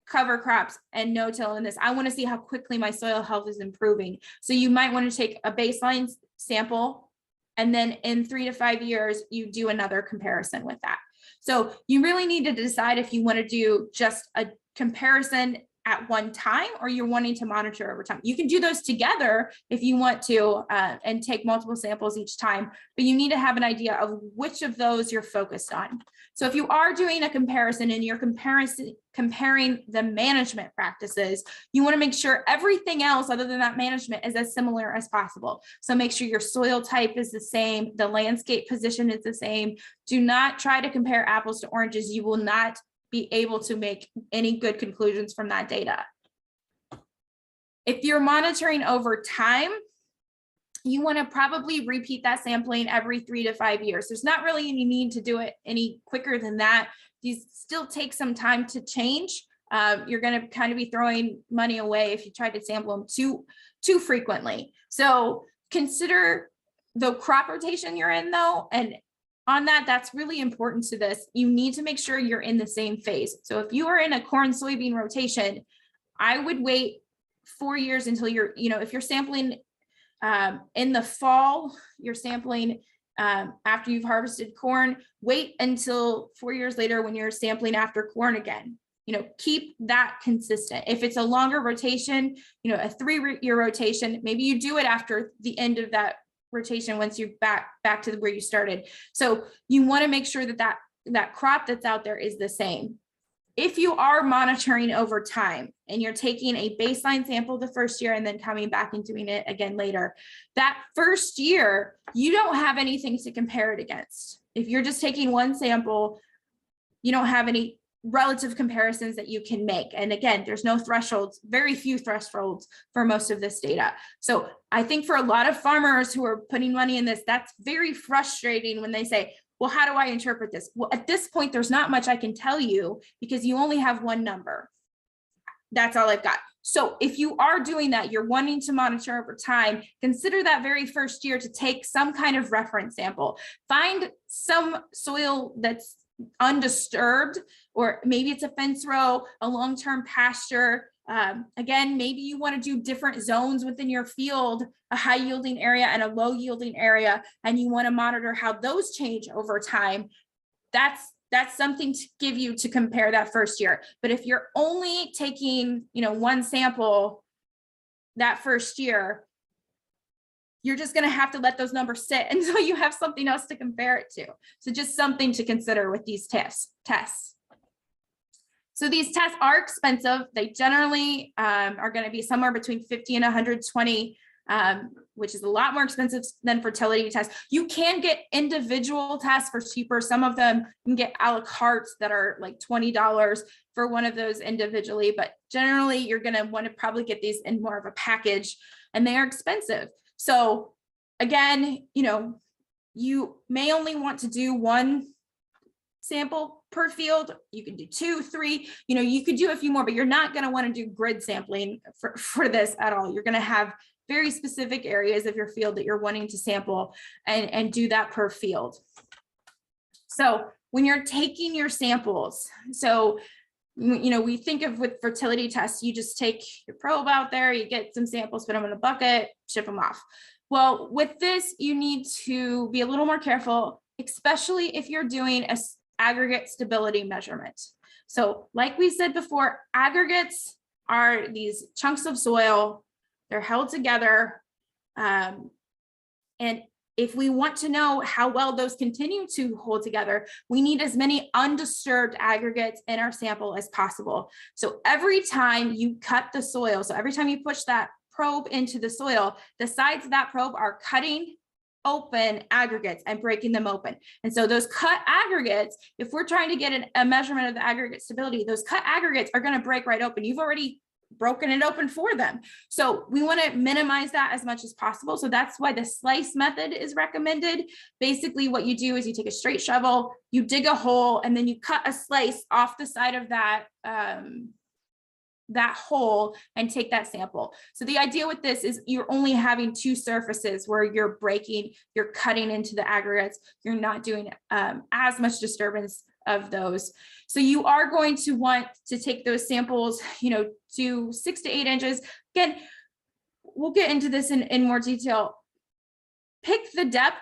cover crops and no-till in this. I want to see how quickly my soil health is improving. So you might want to take a baseline sample And then in 3 to 5 years, you do another comparison with that. So you really need to decide if you want to do just a comparison at one time, or you're wanting to monitor over time. You can do those together if you want to, and take multiple samples each time, but you need to have an idea of which of those you're focused on. So if you are doing a comparison and you're comparing the management practices, you want to make sure everything else other than that management is as similar as possible. So make sure your soil type is the same, the landscape position is the same. Do not try to compare apples to oranges. You will not be able to make any good conclusions from that data. If you're monitoring over time, you want to probably repeat that sampling every 3 to 5 years. There's not really any need to do it any quicker than that. These still take some time to change. You're going to kind of be throwing money away if you try to sample them too frequently. So consider the crop rotation you're in though, and on that, that's really important to this. You need to make sure you're in the same phase. So if you are in a corn soybean rotation, I would wait 4 years until you're, if you're sampling in the fall, you're sampling after you've harvested corn, wait until 4 years later when you're sampling after corn again. Keep that consistent. If it's a longer rotation, a 3-year rotation, maybe you do it after the end of that rotation once you're back to where you started. So you want to make sure that crop that's out there is the same. If you are monitoring over time and you're taking a baseline sample the first year and then coming back and doing it again later, that first year, you don't have anything to compare it against. If you're just taking one sample, you don't have any relative comparisons that you can make. And again, there's no thresholds, very few thresholds for most of this data. So I think for a lot of farmers who are putting money in this, that's very frustrating when they say, well, how do I interpret this? Well, at this point, there's not much I can tell you because you only have one number. That's all I've got. So if you are doing that, you're wanting to monitor over time, consider that very first year to take some kind of reference sample. Find some soil that's undisturbed, or maybe it's a fence row, a long-term pasture. Again, maybe you want to do different zones within your field, a high yielding area and a low yielding area, and you want to monitor how those change over time. That's something to give you to compare that first year. But if you're only taking, one sample that first year, you're just going to have to let those numbers sit until you have something else to compare it to. So just something to consider with these tests. So these tests are expensive. They generally are going to be somewhere between $50 and $120, which is a lot more expensive than fertility tests. You can get individual tests for cheaper. Some of them you can get a la carte that are like $20 for one of those individually, but generally you're going to want to probably get these in more of a package, and they are expensive. So again, you may only want to do one sample per field. You can do 2, 3, you could do a few more, but you're not going to want to do grid sampling for this at all. You're going to have very specific areas of your field that you're wanting to sample and do that per field. So when you're taking your samples, so we think of with fertility tests, you just take your probe out there, you get some samples, put them in a bucket, ship them off. Well, with this, you need to be a little more careful, especially if you're doing a aggregate stability measurement. So like we said before, aggregates are these chunks of soil, they're held together. And if we want to know how well those continue to hold together, we need as many undisturbed aggregates in our sample as possible. So every time you cut the soil, so every time you push that probe into the soil, the sides of that probe are cutting open aggregates and breaking them open. And so those cut aggregates, if we're trying to get a measurement of the aggregate stability, those cut aggregates are going to break right open. You've already broken it open for them. So we want to minimize that as much as possible. So that's why the slice method is recommended. Basically what you do is you take a straight shovel, you dig a hole, and then you cut a slice off the side of that hole and take that sample. So the idea with this is you're only having 2 surfaces where you're cutting into the aggregates. You're not doing as much disturbance of those. So you are going to want to take those samples, to 6 to 8 inches. Again, we'll get into this in more detail. Pick the depth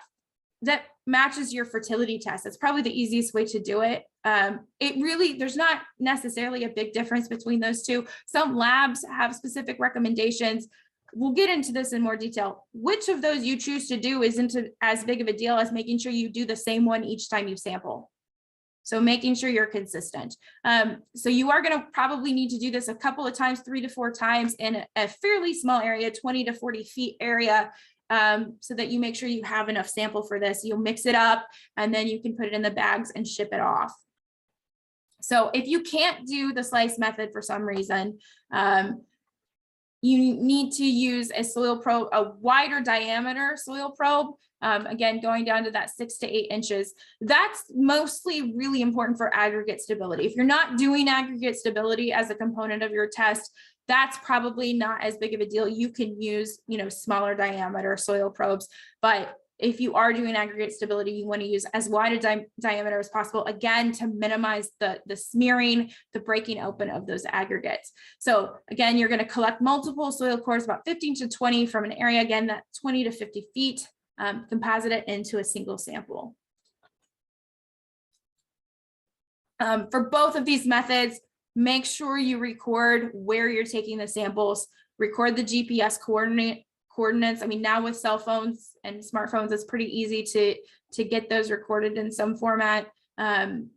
that matches your fertility test. That's probably the easiest way to do it. There's not necessarily a big difference between those two. Some labs have specific recommendations. We'll get into this in more detail. Which of those you choose to do isn't as big of a deal as making sure you do the same one each time you sample. So making sure you're consistent. So you are going to probably need to do this a couple of times, 3 to 4 times in a fairly small area, 20 to 40 feet area, so that you make sure you have enough sample for this. You'll mix it up and then you can put it in the bags and ship it off. So if you can't do the slice method for some reason, you need to use a soil probe, a wider diameter soil probe. Again, going down to that 6 to 8 inches. That's mostly really important for aggregate stability. If you're not doing aggregate stability as a component of your test, that's probably not as big of a deal. You can use, smaller diameter soil probes, but if you are doing aggregate stability, you want to use as wide a diameter as possible, again, to minimize the smearing, the breaking open of those aggregates. So again, you're going to collect multiple soil cores, about 15 to 20 from an area, again, that 20 to 50 feet, composite it into a single sample. For both of these methods, make sure you record where you're taking the samples, record the GPS coordinates. I mean, now with cell phones and smartphones, it's pretty easy to get those recorded in some format, and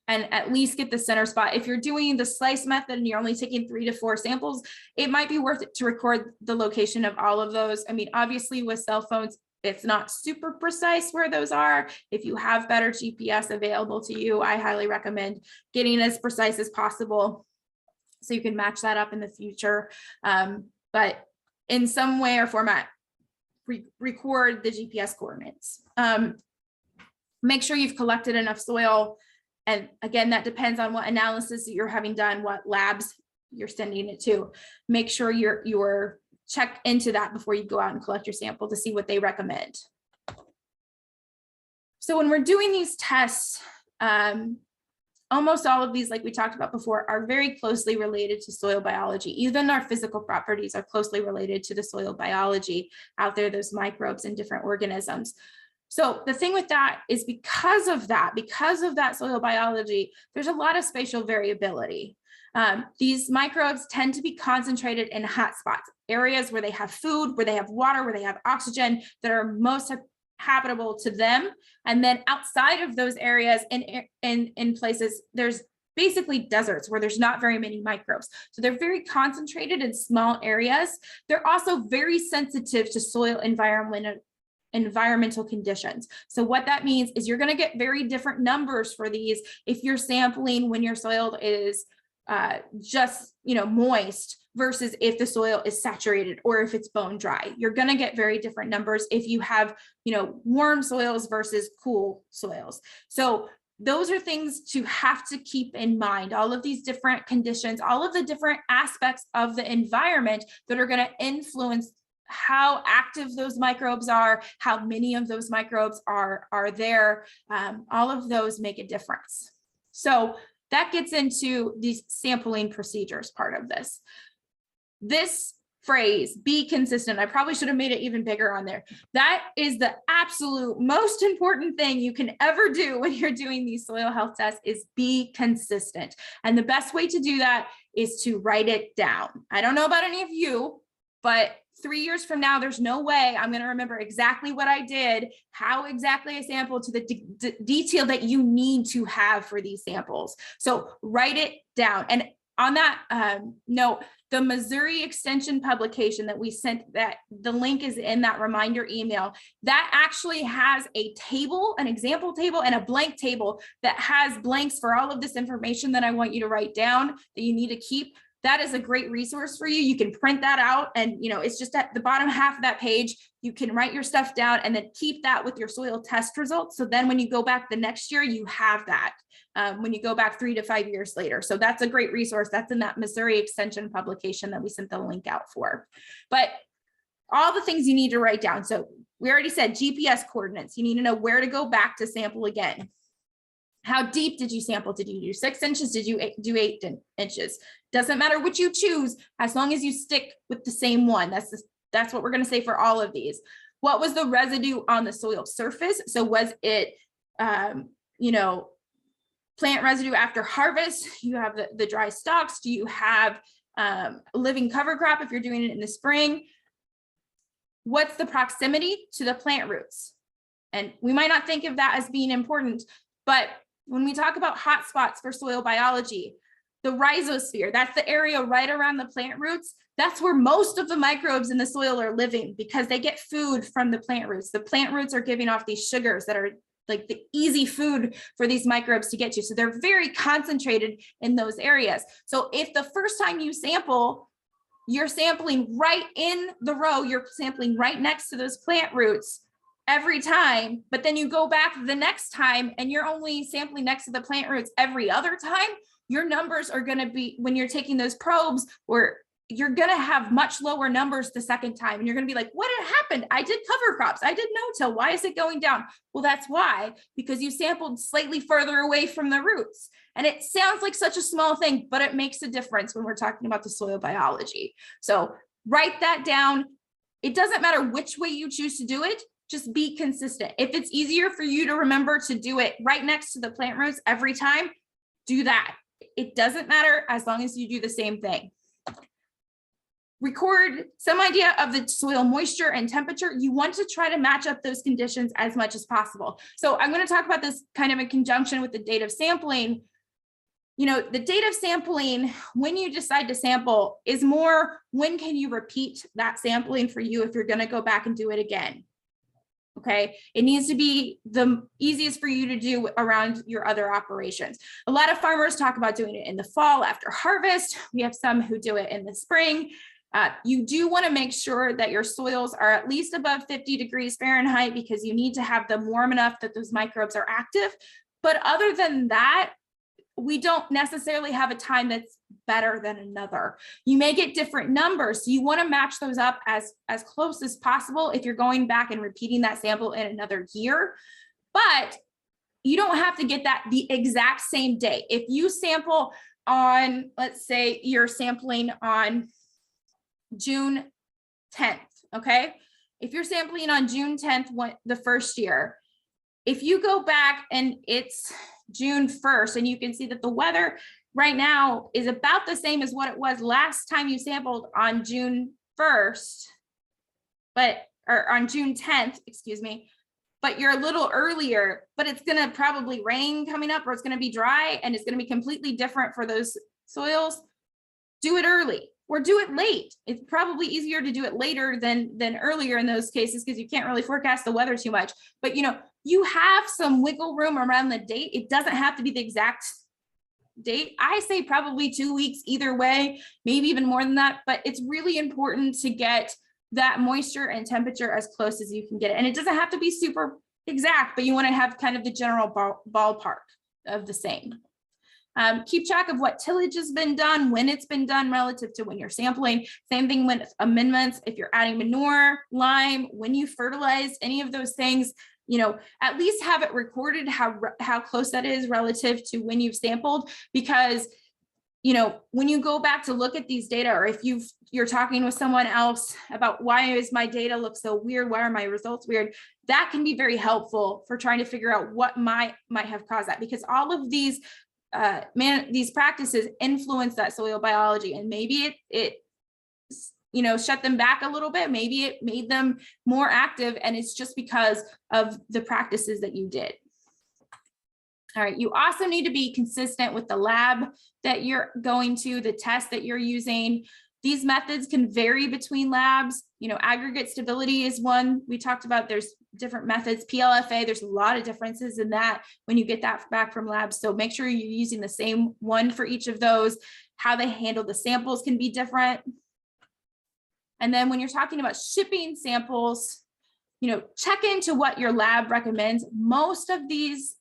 at least get the center spot. If you're doing the slice method and you're only taking 3 to 4 samples, it might be worth it to record the location of all of those. I mean, obviously with cell phones, it's not super precise where those are. If you have better GPS available to you, I highly recommend getting as precise as possible so you can match that up in the future. But in some way or format, record the GPS coordinates. Make sure you've collected enough soil. And again, that depends on what analysis that you're having done, what labs you're sending it to. Make sure you're check into that before you go out and collect your sample to see what they recommend. So when we're doing these tests, almost all of these, like we talked about before, are very closely related to soil biology. Even our physical properties are closely related to the soil biology out there, those microbes and different organisms. So the thing with that is because of that soil biology, there's a lot of spatial variability. These microbes tend to be concentrated in hot spots, areas where they have food, where they have water, where they have oxygen that are most habitable to them. And then outside of those areas in places, there's basically deserts where there's not very many microbes. So they're very concentrated in small areas. They're also very sensitive to soil environmental conditions. So what that means is you're going to get very different numbers for these if you're sampling when your soil is just moist versus if the soil is saturated or if it's bone dry. You're going to get very different numbers if you have warm soils versus cool soils. So those are things to have to keep in mind, all of these different conditions, all of the different aspects of the environment that are going to influence how active those microbes are, how many of those microbes are there. All of those make a difference. So that gets into the sampling procedures part of this. This phrase, be consistent, I probably should have made it even bigger on there. That is the absolute most important thing you can ever do when you're doing these soil health tests, is be consistent. And the best way to do that is to write it down. I don't know about any of you, but 3 years from now, there's no way I'm going to remember exactly what I did, how exactly I sampled, to the detail that you need to have for these samples. So write it down. And on that note, the Missouri Extension publication that we sent, that the link is in that reminder email, that actually has a table, an example table, and a blank table that has blanks for all of this information that I want you to write down that you need to keep. That is a great resource for you. You can print that out, and it's just at the bottom half of that page. You can write your stuff down and then keep that with your soil test results. So then when you go back the next year, you have that when you go back 3 to 5 years later. So that's a great resource. That's in that Missouri Extension publication that we sent the link out for. But all the things you need to write down. So we already said GPS coordinates. You need to know where to go back to sample again. How deep did you sample? Did you do 6 inches? Did you do 8 inches? Doesn't matter what you choose, as long as you stick with the same one. That's what we're going to say for all of these. What was the residue on the soil surface? So was it, you know, plant residue after harvest? You have the dry stalks. Do you have living cover crop if you're doing it in the spring? What's the proximity to the plant roots? And we might not think of that as being important, but when we talk about hotspots for soil biology, the rhizosphere, that's the area right around the plant roots. That's where most of the microbes in the soil are living because they get food from the plant roots. The plant roots are giving off these sugars that are like the easy food for these microbes to get to. So they're very concentrated in those areas. So if the first time you sample, you're sampling right in the row, you're sampling right next to those plant roots every time, but then you go back the next time and you're only sampling next to the plant roots every other time, your numbers are going to be, when you're taking those probes, where you're going to have much lower numbers the second time. And you're going to be like, what had happened? I did cover crops. I did no-till. Why is it going down? Well, that's why, because you sampled slightly further away from the roots. And it sounds like such a small thing, but it makes a difference when we're talking about the soil biology. So write that down. It doesn't matter which way you choose to do it. Just be consistent. If it's easier for you to remember to do it right next to the plant roots every time, do that. It doesn't matter as long as you do the same thing. Record some idea of the soil moisture and temperature. You want to try to match up those conditions as much as possible. So I'm going to talk about this kind of in conjunction with the date of sampling. You know, the date of sampling, when you decide to sample, is more when can you repeat that sampling for you if you're going to go back and do it again. Okay, it needs to be the easiest for you to do around your other operations. A lot of farmers talk about doing it in the fall after harvest. We have some who do it in the spring. You do want to make sure that your soils are at least above 50 degrees Fahrenheit because you need to have them warm enough that those microbes are active. But other than that, we don't necessarily have a time that's better than another. You may get different numbers. So you want to match those up as close as possible if you're going back and repeating that sample in another year. But you don't have to get that the exact same day. If you sample on, let's say you're sampling on June 10th, okay? If you're sampling on June 10th, the first year, if you go back and it's June 1st, and you can see that the weather right now is about the same as what it was last time you sampled on June 1st, or on June 10th, excuse me, but you're a little earlier, but it's going to probably rain coming up, or it's going to be dry, and it's going to be completely different for those soils. Do it early or do it late. It's probably easier to do it later than earlier in those cases because you can't really forecast the weather too much. But you know, you have some wiggle room around the date. It doesn't have to be the exact date. I say probably 2 weeks either way, maybe even more than that, but it's really important to get that moisture and temperature as close as you can get it. And it doesn't have to be super exact, but you want to have kind of the general ballpark of the same. Keep track of what tillage has been done, when it's been done relative to when you're sampling. Same thing with amendments. If you're adding manure, lime, when you fertilize, any of those things, you know, at least have it recorded how close that is relative to when you've sampled, because, you know, when you go back to look at these data, or if you're talking with someone else about why is my data look so weird, why are my results weird, that can be very helpful for trying to figure out what might have caused that, because all of these these practices influence that soil biology, and maybe it you know, shut them back a little bit. Maybe it made them more active, and it's just because of the practices that you did. All right, you also need to be consistent with the lab that you're going to, the test that you're using. These methods can vary between labs. You know, aggregate stability is one we talked about. There's different methods. PLFA, there's a lot of differences in that when you get that back from labs. So make sure you're using the same one for each of those. How they handle the samples can be different. And then when you're talking about shipping samples, you know, check into what your lab recommends. Most of these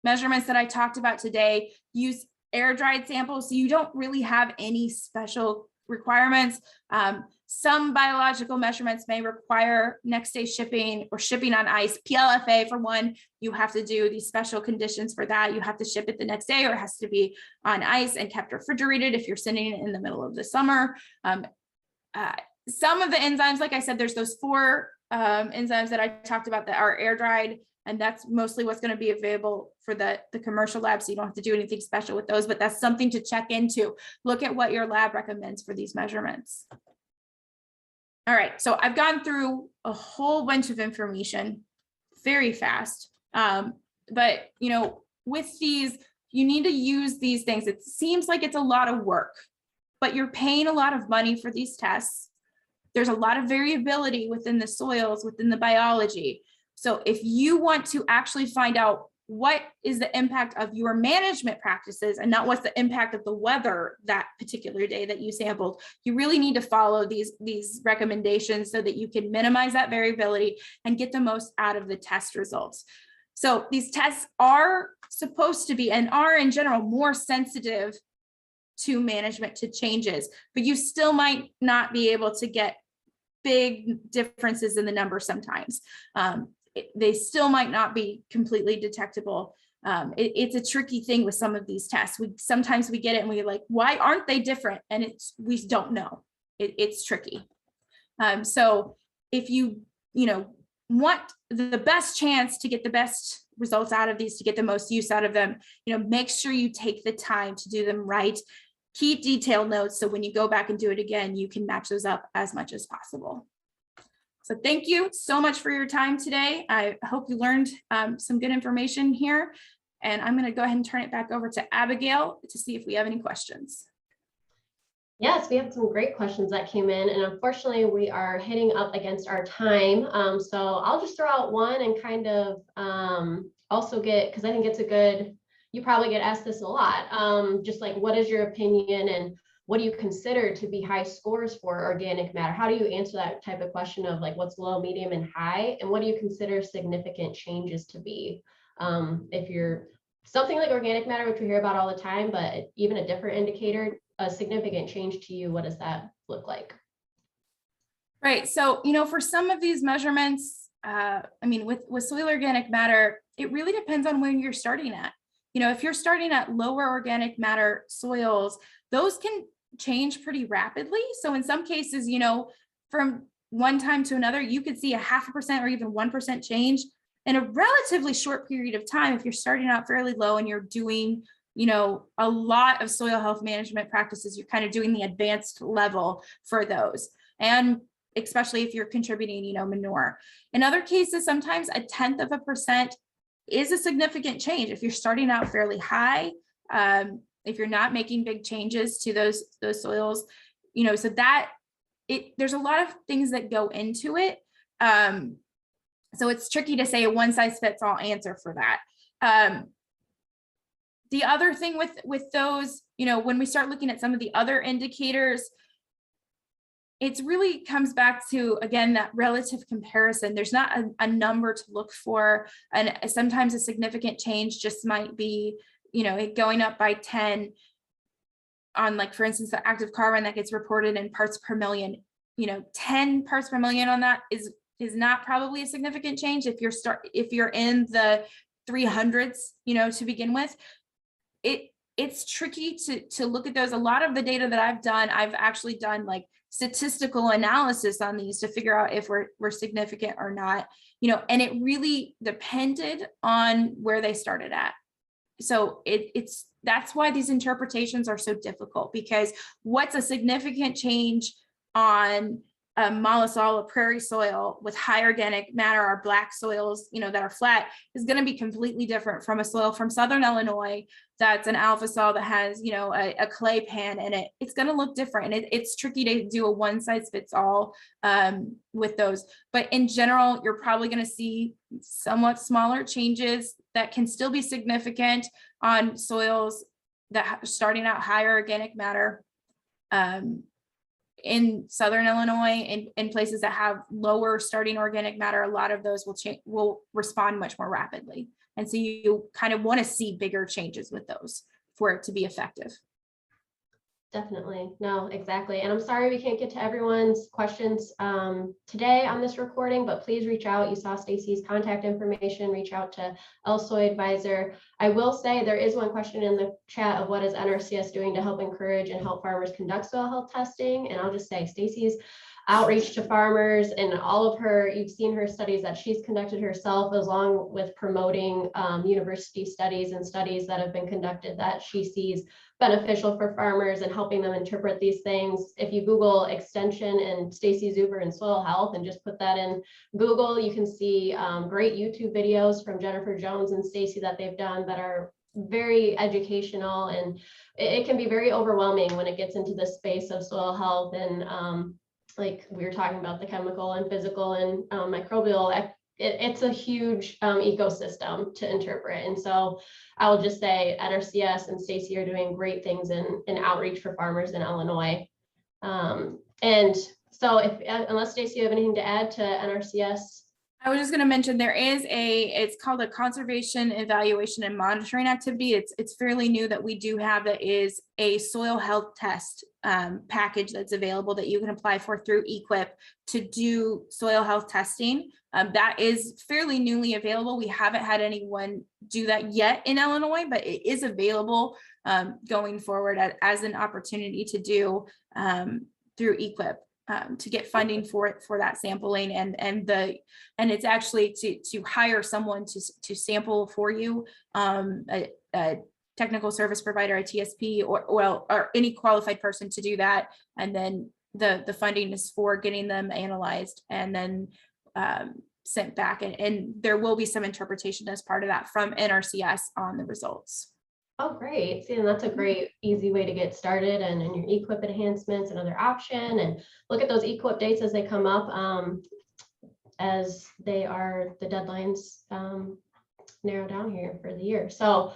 measurements that I talked about today use air-dried samples, so you don't really have any special requirements. Some biological measurements may require next day shipping or shipping on ice. PLFA, for one, you have to do these special conditions for that. You have to ship it the next day, or it has to be on ice and kept refrigerated if you're sending it in the middle of the summer. Some of the enzymes, like I said, there's those 4 enzymes that I talked about that are air dried, and that's mostly what's going to be available for the commercial lab. So you don't have to do anything special with those, but that's something to check into. Look at what your lab recommends for these measurements. All right, so I've gone through a whole bunch of information very fast. But with these, you need to use these things. It seems like it's a lot of work, but you're paying a lot of money for these tests. There's a lot of variability within the soils, within the biology. So if you want to actually find out what is the impact of your management practices and not what's the impact of the weather that particular day that you sampled, you really need to follow these recommendations so that you can minimize that variability and get the most out of the test results. So these tests are supposed to be, and are in general, more sensitive to management, to changes, but you still might not be able to get big differences in the numbers sometimes. They still might not be completely detectable. It's a tricky thing with some of these tests. Sometimes we get it and we're like, why aren't they different? And we don't know. It's tricky. So if you want the best chance to get the best results out of these, to get the most use out of them, make sure you take the time to do them right. Keep detailed notes so when you go back and do it again, you can match those up as much as possible. So thank you so much for your time today. I hope you learned some good information here. And I'm going to go ahead and turn it back over to Abigail to see if we have any questions. Yes, we have some great questions that came in, and unfortunately we are hitting up against our time. So I'll just throw out one and kind of also because I think it's a good, you probably get asked this a lot, just like, what is your opinion and what do you consider to be high scores for organic matter? How do you answer that type of question of like, what's low, medium, and high? And what do you consider significant changes to be? If you're something like organic matter, which we hear about all the time, but even a different indicator, a significant change to you, what does that look like? Right. So, for some of these measurements, with soil organic matter, it really depends on where you're starting at. If you're starting at lower organic matter soils, those can change pretty rapidly. So in some cases, from one time to another, you could see a 0.5% or even 1% change in a relatively short period of time. If you're starting out fairly low and you're doing, a lot of soil health management practices, you're kind of doing the advanced level for those. And especially if you're contributing, manure. In other cases, sometimes 0.1% is a significant change. If you're starting out fairly high, if you're not making big changes to those soils, so that there's a lot of things that go into it. So it's tricky to say a one size fits all answer for that. The other thing with those, when we start looking at some of the other indicators, it really comes back to, again, that relative comparison. There's not a number to look for. And sometimes a significant change just might be, it going up by 10 on, like, for instance, the active carbon that gets reported in parts per million, 10 parts per million on that is not probably a significant change. If you're in the 300s, to begin with, it's tricky to look at those. A lot of the data that I've actually done like statistical analysis on these to figure out if we're significant or not, and it really depended on where they started at. So that's why these interpretations are so difficult, because what's a significant change on a mollisol, a prairie soil with high organic matter, or black soils, that are flat, is going to be completely different from a soil from Southern Illinois that's an alpha sol that has, a clay pan in it. It's going to look different, and it's tricky to do a one size fits all with those. But in general, you're probably going to see somewhat smaller changes that can still be significant on soils that are starting out higher organic matter. In Southern Illinois, in places that have lower starting organic matter, a lot of those will respond much more rapidly. And so you kind of want to see bigger changes with those for it to be effective. Definitely. No, exactly. And I'm sorry we can't get to everyone's questions today on this recording, but please reach out. You saw Stacy's contact information. Reach out to LSOI Advisor. I will say there is one question in the chat of what is NRCS doing to help encourage and help farmers conduct soil health testing. And I'll just say Stacy's outreach to farmers, and all of her, you've seen her studies that she's conducted herself, along with promoting university studies and studies that have been conducted that she sees beneficial for farmers and helping them interpret these things. If you Google extension and Stacy Zuber and soil health and just put that in Google, you can see great YouTube videos from Jennifer Jones and Stacy that they've done that are very educational, and it can be very overwhelming when it gets into the space of soil health and like we were talking about the chemical and physical and microbial. It's a huge ecosystem to interpret. And so I will just say NRCS and Stacy are doing great things in outreach for farmers in Illinois. And so unless Stacy, you have anything to add to NRCS? I was just going to mention it's called a conservation evaluation and monitoring activity. It's fairly new that we do have, that is a soil health test package that's available that you can apply for through EQIP to do soil health testing. That is fairly newly available. We haven't had anyone do that yet in Illinois, but it is available going forward as an opportunity to do through EQIP. To get funding for that sampling, and it's actually to hire someone to sample for you, a technical service provider, a TSP, or any qualified person to do that, and then the funding is for getting them analyzed and then sent back, and there will be some interpretation as part of that from NRCS on the results. Oh, great. See, and that's a great, easy way to get started, and your EQIP enhancements, another option, and look at those EQIP dates as they come up, as they are the deadlines narrow down here for the year. So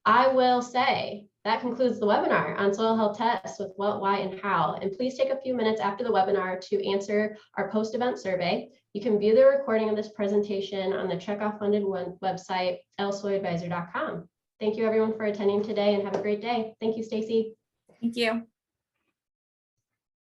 I will say that concludes the webinar on soil health tests with what, why, and how. And please take a few minutes after the webinar to answer our post-event survey. You can view the recording of this presentation on the checkoff funded website, lsoiladvisor.com. Thank you everyone for attending today, and have a great day. Thank you, Stacy. Thank you.